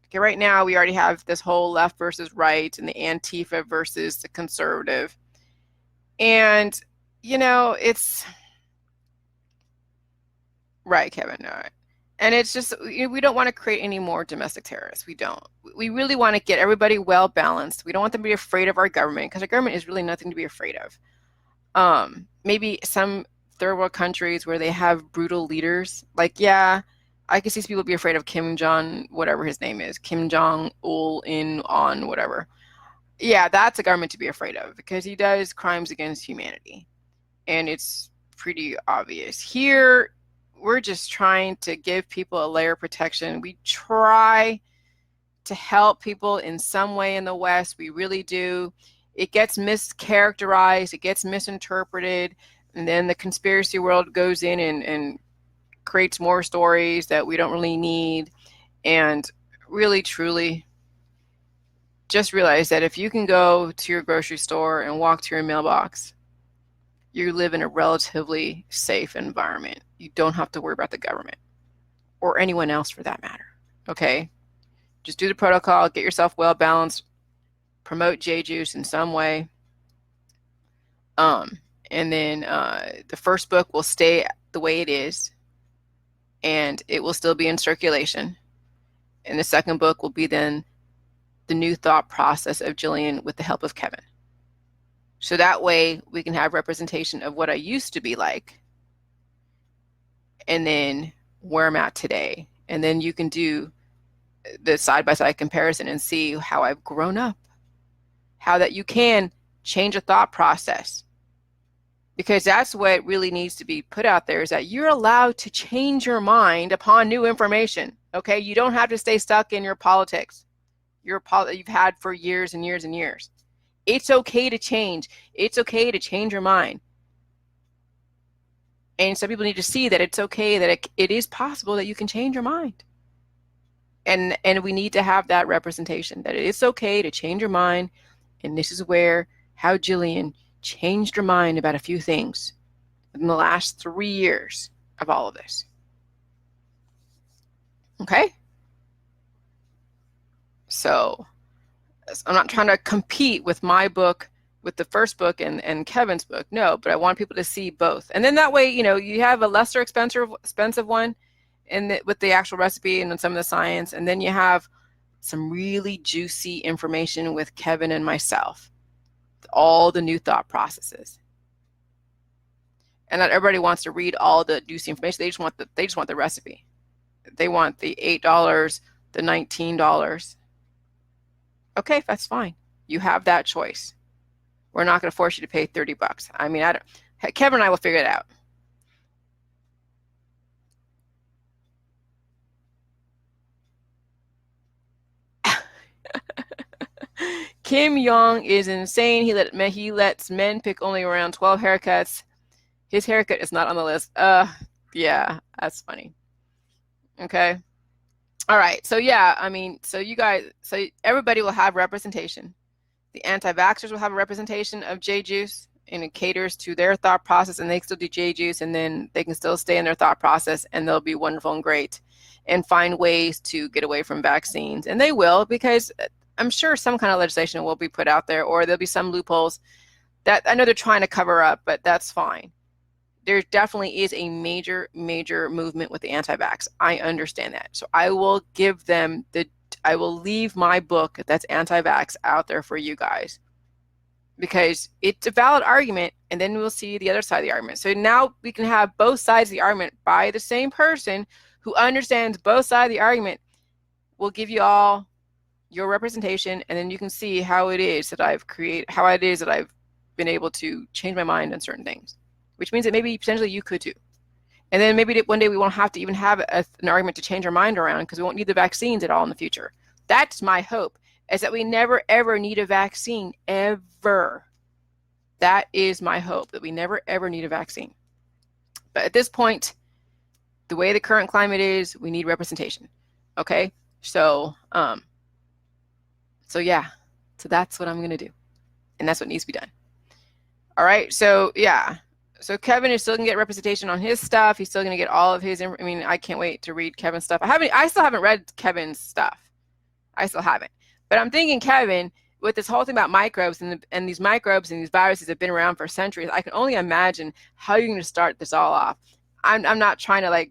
Okay, right now we already have this whole left versus right and the Antifa versus the conservative. And, it's right, Kevin. All right. And it's just, we don't want to create any more domestic terrorists. We don't. We really want to get everybody well balanced. We don't want them to be afraid of our government, because our government is really nothing to be afraid of. Maybe some third world countries where they have brutal leaders, like, yeah, I can see people be afraid of Kim Jong, whatever his name is, Kim Jong-il on whatever. Yeah, that's a government to be afraid of, because he does crimes against humanity. And it's pretty obvious. Here, we're just trying to give people a layer of protection. We try to help people in some way in the West. We really do. It gets mischaracterized, it gets misinterpreted, and then the conspiracy world goes in and creates more stories that we don't really need. And really, truly, just realize that if you can go to your grocery store and walk to your mailbox, you live in a relatively safe environment. You don't have to worry about the government or anyone else for that matter. Okay? Just do the protocol, get yourself well balanced, promote Jillyjuice in some way. And then the first book will stay the way it is, and it will still be in circulation. And the second book will be then the new thought process of Jillian with the help of Kevin. So that way we can have representation of what I used to be like, and then where I'm at today. And then you can do the side-by-side comparison and see how I've grown up, how that you can change a thought process. Because that's what really needs to be put out there, is that you're allowed to change your mind upon new information. Okay, you don't have to stay stuck in your politics, you've had for years and years and years. It's okay to change. It's okay to change your mind. And some people need to see that it's okay, that it is possible that you can change your mind. And we need to have that representation, that it's okay to change your mind. And this is how Jillian changed her mind about a few things in the last 3 years of all of this. Okay? So I'm not trying to compete with my book, with the first book and Kevin's book. No, but I want people to see both. And then that way, you have a lesser expensive one with the actual recipe and some of the science. And then you have some really juicy information with Kevin and myself, all the new thought processes. And not everybody wants to read all the juicy information. They just want the recipe. They want the $8, the $19. Okay, that's fine. You have that choice. We're not going to force you to pay $30. I mean, Kevin and I will figure it out. Kim Jong is insane. He lets men pick only around 12 haircuts. His haircut is not on the list. Yeah, that's funny. Okay. All right. So yeah, I mean, so everybody will have representation. The anti-vaxxers will have a representation of Jillyjuice, and it caters to their thought process, and they still do Jillyjuice, and then they can still stay in their thought process, and they'll be wonderful and great and find ways to get away from vaccines. And they will, because I'm sure some kind of legislation will be put out there, or there'll be some loopholes that I know they're trying to cover up, but that's fine. There definitely is a major, major movement with the anti-vax. I understand that. So I will give them I will leave my book that's anti-vax out there for you guys, because it's a valid argument, and then we'll see the other side of the argument. So now we can have both sides of the argument by the same person who understands both sides of the argument. We'll give you all your representation, and then you can see how it is that I've been able to change my mind on certain things. which means that maybe potentially you could too. And then maybe one day we won't have to even have an argument to change our mind around because we won't need the vaccines at all in the future. That's my hope, is that we never, ever need a vaccine, ever. That is my hope, that we never, ever need a vaccine. But at this point, the way the current climate is, we need representation. Okay? So yeah. So that's what I'm going to do. And that's what needs to be done. All right? So, yeah. So Kevin is still going to get representation on his stuff. He's still going to get all of his, I mean, I can't wait to read Kevin's stuff. I still haven't read Kevin's stuff. I still haven't. But I'm thinking, Kevin, with this whole thing about microbes and these microbes and these viruses have been around for centuries, I can only imagine how you're going to start this all off. I'm not trying to like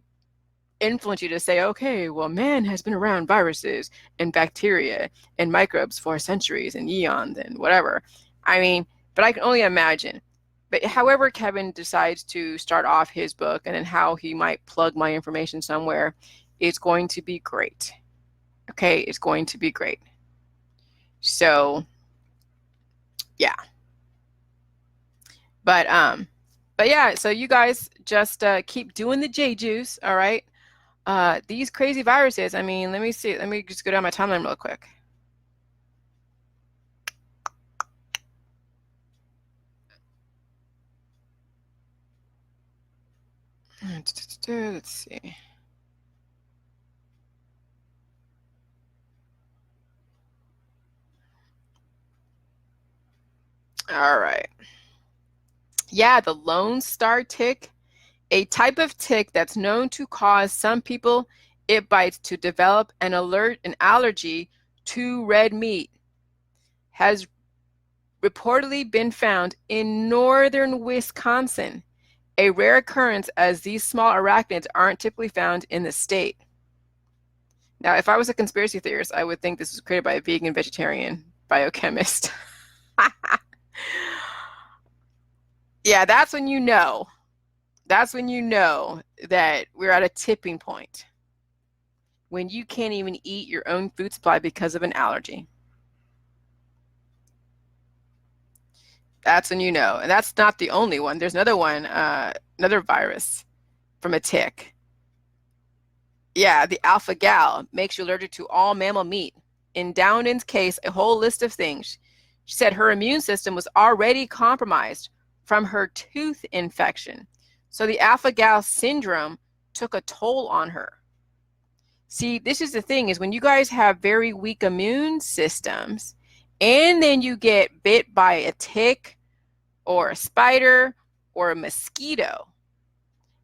influence you to say, okay, well, man has been around viruses and bacteria and microbes for centuries and eons and whatever. I mean, but I can only imagine. But however Kevin decides to start off his book and then how he might plug my information somewhere, it's going to be great. Okay, it's going to be great. So, yeah. But yeah, so you guys just keep doing the Jillyjuice, all right? These crazy viruses, I mean, let me see. Let me just go down my timeline real quick. Let's see. All right. Yeah, the Lone Star tick, a type of tick that's known to cause some people it bites to develop an allergy to red meat, has reportedly been found in northern Wisconsin, a rare occurrence as these small arachnids aren't typically found in the state. Now, if I was a conspiracy theorist, I would think this was created by a vegan vegetarian biochemist. Yeah, that's when you know. That's when you know that we're at a tipping point. When you can't even eat your own food supply because of an allergy. That's when you know. And that's not the only one. There's another one, another virus from a tick. Yeah, the alpha-gal makes you allergic to all mammal meat. In Downton's case, a whole list of things. She said her immune system was already compromised from her tooth infection. So the alpha-gal syndrome took a toll on her. See, this is the thing, is when you guys have very weak immune systems and then you get bit by a tick or a spider or a mosquito,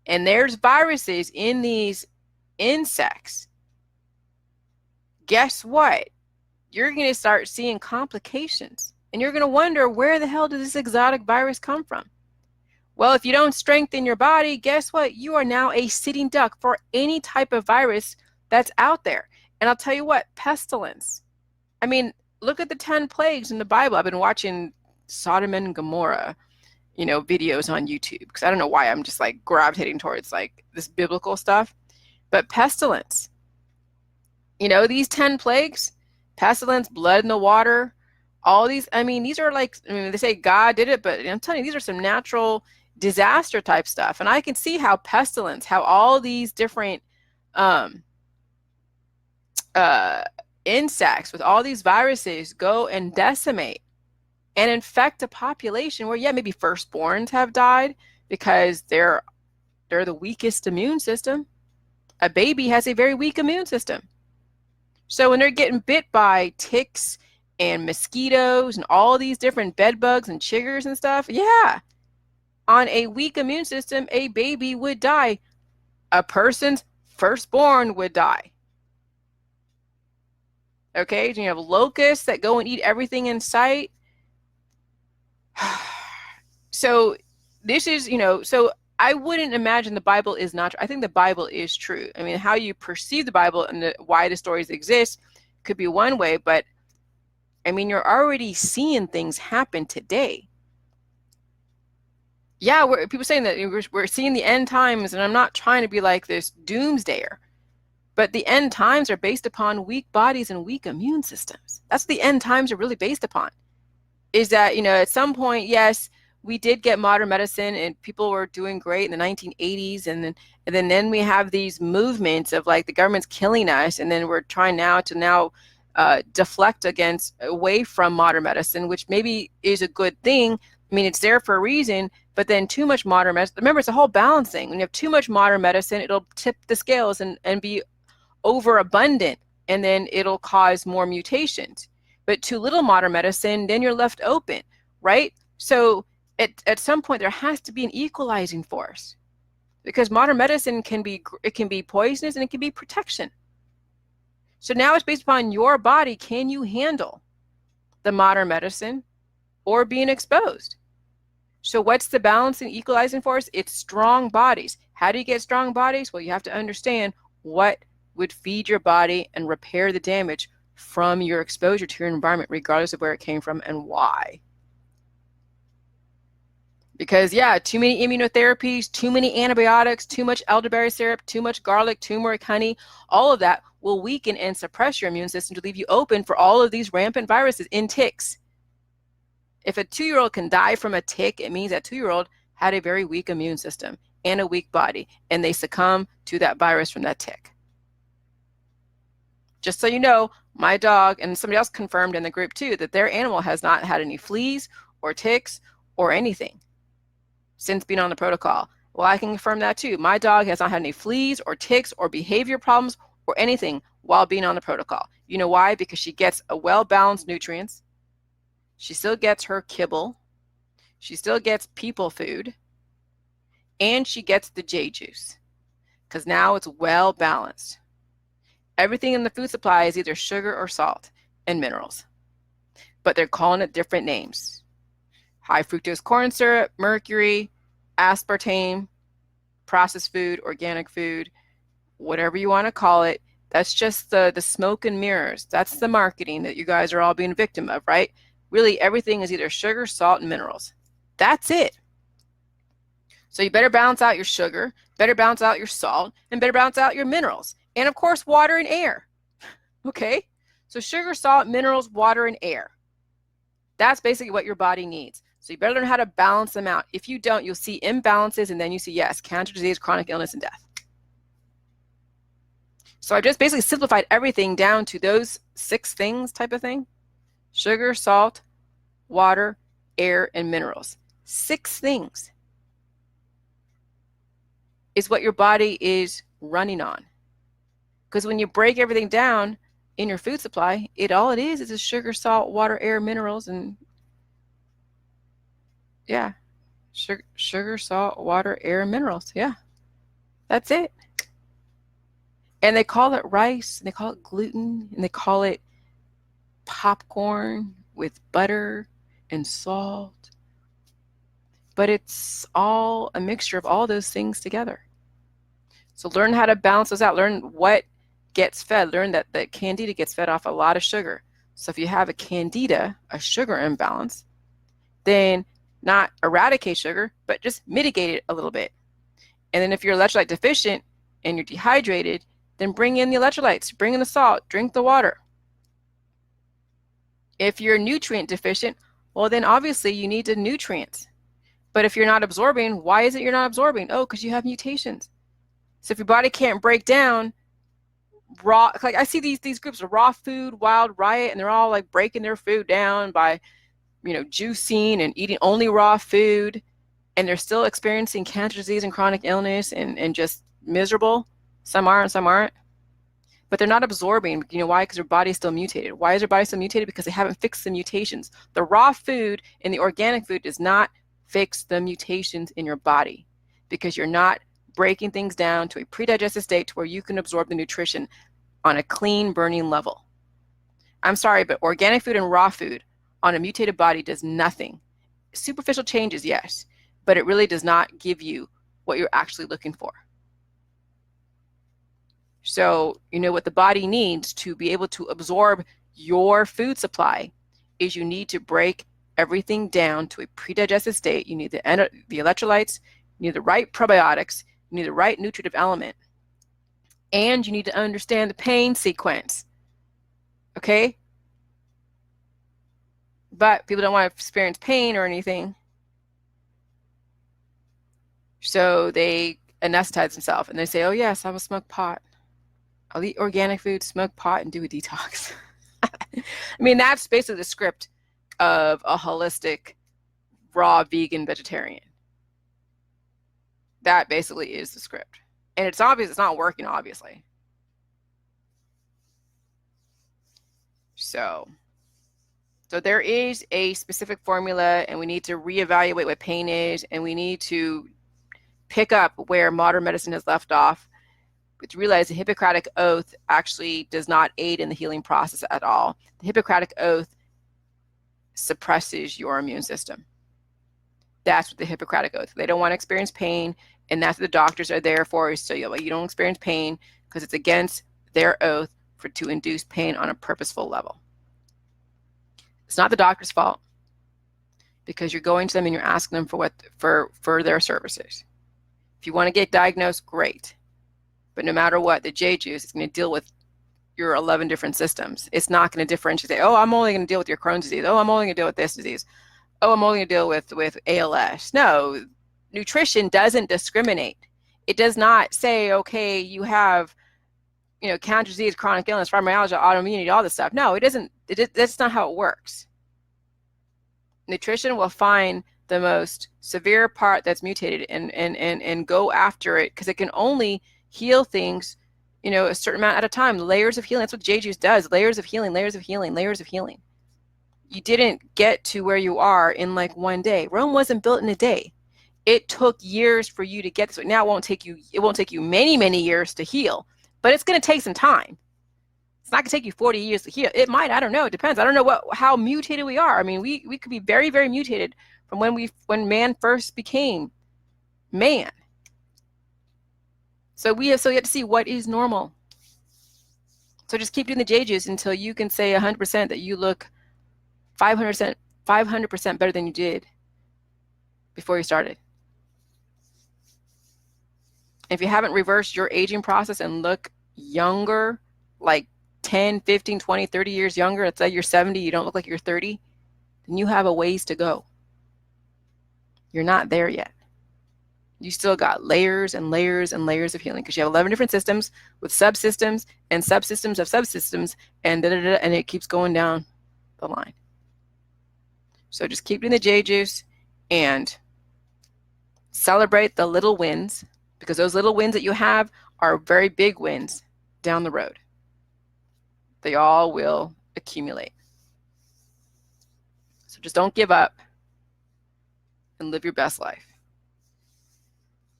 and there's viruses in these insects, guess what? You're going to start seeing complications, and you're going to wonder, where the hell did this exotic virus come from? Well, if you don't strengthen your body, guess what? You are now a sitting duck for any type of virus that's out there. And I'll tell you what, pestilence. I mean, look at the 10 plagues in the Bible. I've been watching Sodom and Gomorrah, videos on YouTube, because I don't know why I'm just like gravitating towards like this biblical stuff. But pestilence, these 10 plagues, pestilence, blood in the water, all these, these are like, they say God did it, but I'm telling you, these are some natural disaster type stuff. And I can see how pestilence, how all these different insects with all these viruses go and decimate and infect a population where, yeah, maybe firstborns have died because they're the weakest immune system. A baby has a very weak immune system. So when they're getting bit by ticks and mosquitoes and all these different bed bugs and chiggers and stuff, yeah, on a weak immune system, a baby would die. A person's firstborn would die. Okay, you have locusts that go and eat everything in sight. So this is, so I wouldn't imagine the Bible is not true. I think the Bible is true. I mean, how you perceive the Bible and why the stories exist could be one way, but I mean, you're already seeing things happen today. Yeah, people saying that we're seeing the end times, and I'm not trying to be like this doomsdayer, but the end times are based upon weak bodies and weak immune systems. That's what the end times are really based upon. Is that, at some point, yes, we did get modern medicine and people were doing great in the 1980s, and then we have these movements of like the government's killing us, and then we're trying now to deflect away from modern medicine, which maybe is a good thing. I mean, it's there for a reason, but then too much modern medicine, remember, it's a whole balancing. When you have too much modern medicine, it'll tip the scales and be overabundant, and then it'll cause more mutations. But too little modern medicine, then you're left open, right? So at some point there has to be an equalizing force, because modern medicine can be poisonous and it can be protection. So now it's based upon your body. Can you handle the modern medicine or being exposed? So what's the balancing equalizing force? It's strong bodies. How do you get strong bodies? Well, you have to understand what would feed your body and repair the damage from your exposure to your environment, regardless of where it came from and why. Because yeah, too many immunotherapies, too many antibiotics, too much elderberry syrup, too much garlic, turmeric, honey, all of that will weaken and suppress your immune system to leave you open for all of these rampant viruses in ticks. If a 2-year-old can die from a tick, it means that 2-year-old had a very weak immune system and a weak body, and they succumb to that virus from that tick. Just so you know, my dog, and somebody else confirmed in the group too, that their animal has not had any fleas or ticks or anything since being on the protocol. Well, I can confirm that too. My dog has not had any fleas or ticks or behavior problems or anything while being on the protocol. You know why? Because she gets a well-balanced nutrients. She still gets her kibble. She still gets people food. And she gets the Jillyjuice, because now it's well-balanced. Everything in the food supply is either sugar or salt and minerals, but they're calling it different names. High fructose corn syrup, mercury, aspartame, processed food, organic food, whatever you want to call it. That's just the smoke and mirrors. That's the marketing that you guys are all being a victim of, right? Really, everything is either sugar, salt, and minerals. That's it. So you better balance out your sugar, better balance out your salt, and better balance out your minerals. And of course, water and air. Okay? So sugar, salt, minerals, water, and air. That's basically what your body needs. So you better learn how to balance them out. If you don't, you'll see imbalances, and then you see, yes, cancer, disease, chronic illness, and death. So I've just basically simplified everything down to those 6 things type of thing. Sugar, salt, water, air, and minerals. 6 things is what your body is running on. Because when you break everything down in your food supply, all it is a sugar, salt, water, air, minerals, and yeah, sugar, salt, water, air, and minerals. Yeah, that's it. And they call it rice, and they call it gluten, and they call it popcorn with butter and salt. But it's all a mixture of all those things together. So learn how to balance those out. Learn what gets fed. Learn that the candida gets fed off a lot of sugar. So if you have a candida, a sugar imbalance, then not eradicate sugar, but just mitigate it a little bit. And then if you're electrolyte deficient and you're dehydrated, then bring in the electrolytes, bring in the salt, drink the water. If you're nutrient deficient, well, then obviously you need the nutrients. But if you're not absorbing, why is it you're not absorbing? Oh, because you have mutations. So if your body can't break down raw, like I see these groups of raw food, wild riot, and they're all like breaking their food down by, juicing and eating only raw food, and they're still experiencing cancer, disease, and chronic illness and just miserable. Some are and some aren't. But they're not absorbing. You know why? Because their body is still mutated. Why is their body still mutated? Because they haven't fixed the mutations. The raw food and the organic food does not fix the mutations in your body, because you're not breaking things down to a pre-digested state to where you can absorb the nutrition on a clean burning level. I'm sorry, but organic food and raw food on a mutated body does nothing. Superficial changes, yes, but it really does not give you what you're actually looking for. So, what the body needs to be able to absorb your food supply is you need to break everything down to a pre-digested state. You need the electrolytes, you need the right probiotics, you need the right nutritive element, and you need to understand the pain sequence. Okay? But people don't want to experience pain or anything. So they anesthetize themselves and they say, oh yes, I will smoke pot. I'll eat organic food, smoke pot, and do a detox. I mean, that's basically the script of a holistic, raw, vegan vegetarian. That basically is the script. And it's obvious it's not working, obviously. So there is a specific formula, and we need to reevaluate what pain is, and we need to pick up where modern medicine has left off. But to realize the Hippocratic Oath actually does not aid in the healing process at all. The Hippocratic Oath suppresses your immune system. That's what the Hippocratic Oath. They don't want to experience pain, and that's what the doctors are there for, is so you don't experience pain, because it's against their oath to induce pain on a purposeful level. It's not the doctor's fault, because you're going to them and you're asking them for their services. If you want to get diagnosed, great. But no matter what, the Jillyjuice is going to deal with your 11 different systems. It's not going to differentiate. Oh, I'm only going to deal with your Crohn's disease. Oh, I'm only going to deal with this disease. Oh, I'm only going to deal with ALS. No, nutrition doesn't discriminate. It does not say, okay, you have, cancer disease, chronic illness, fibromyalgia, autoimmunity, all this stuff. No, it doesn't. That's not how it works. Nutrition will find the most severe part that's mutated and go after it, because it can only heal things, a certain amount at a time. Layers of healing. That's what Jillyjuice does. Layers of healing, layers of healing, layers of healing. You didn't get to where you are in like one day. Rome wasn't built in a day. It took years for you to get this way. Now it won't take you many, many years to heal, but it's going to take some time. It's not going to take you 40 years to heal. It might. I don't know. It depends. I don't know how mutated we are. I mean, we could be very, very mutated from when man first became man. So we have to see what is normal. So just keep doing the Jillyjuice until you can say 100% that you look 500% better than you did before you started. If you haven't reversed your aging process and look younger, like 10, 15, 20, 30 years younger, let's say you're 70, you don't look like you're 30, then you have a ways to go. You're not there yet. You still got layers and layers and layers of healing, because you have 11 different systems with subsystems and subsystems of subsystems, and and it keeps going down the line. So just keep doing the Jillyjuice and celebrate the little wins, because those little wins that you have are very big wins down the road. They all will accumulate. So just don't give up and live your best life.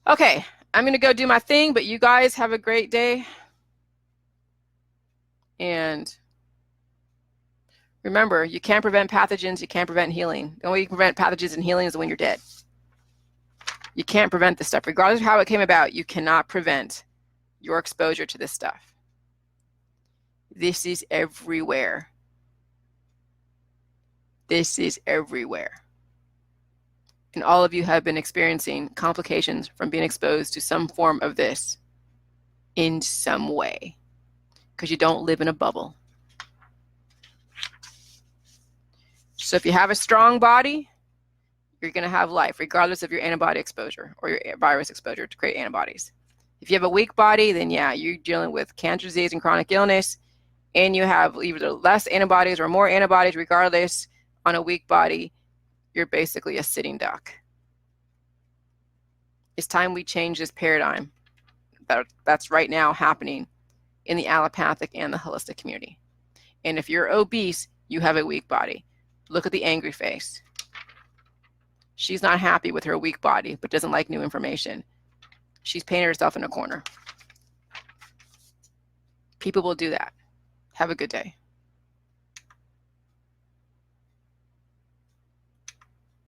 Okay, I'm going to go do my thing, but you guys have a great day. And remember, you can't prevent pathogens, you can't prevent healing. The only way you can prevent pathogens and healing is when you're dead. You can't prevent this stuff. Regardless of how it came about, you cannot prevent your exposure to this stuff. This is everywhere. This is everywhere. And all of you have been experiencing complications from being exposed to some form of this in some way, because you don't live in a bubble. So if you have a strong body, you're going to have life, regardless of your antibody exposure or your virus exposure to create antibodies. If you have a weak body, then yeah, you're dealing with cancer disease and chronic illness, and you have either less antibodies or more antibodies. Regardless, on a weak body, you're basically a sitting duck. It's time we change this paradigm that's right now happening in the allopathic and the holistic community. And if you're obese, you have a weak body. Look at the angry face. She's not happy with her weak body, but doesn't like new information. She's painted herself in a corner. People will do that. Have a good day.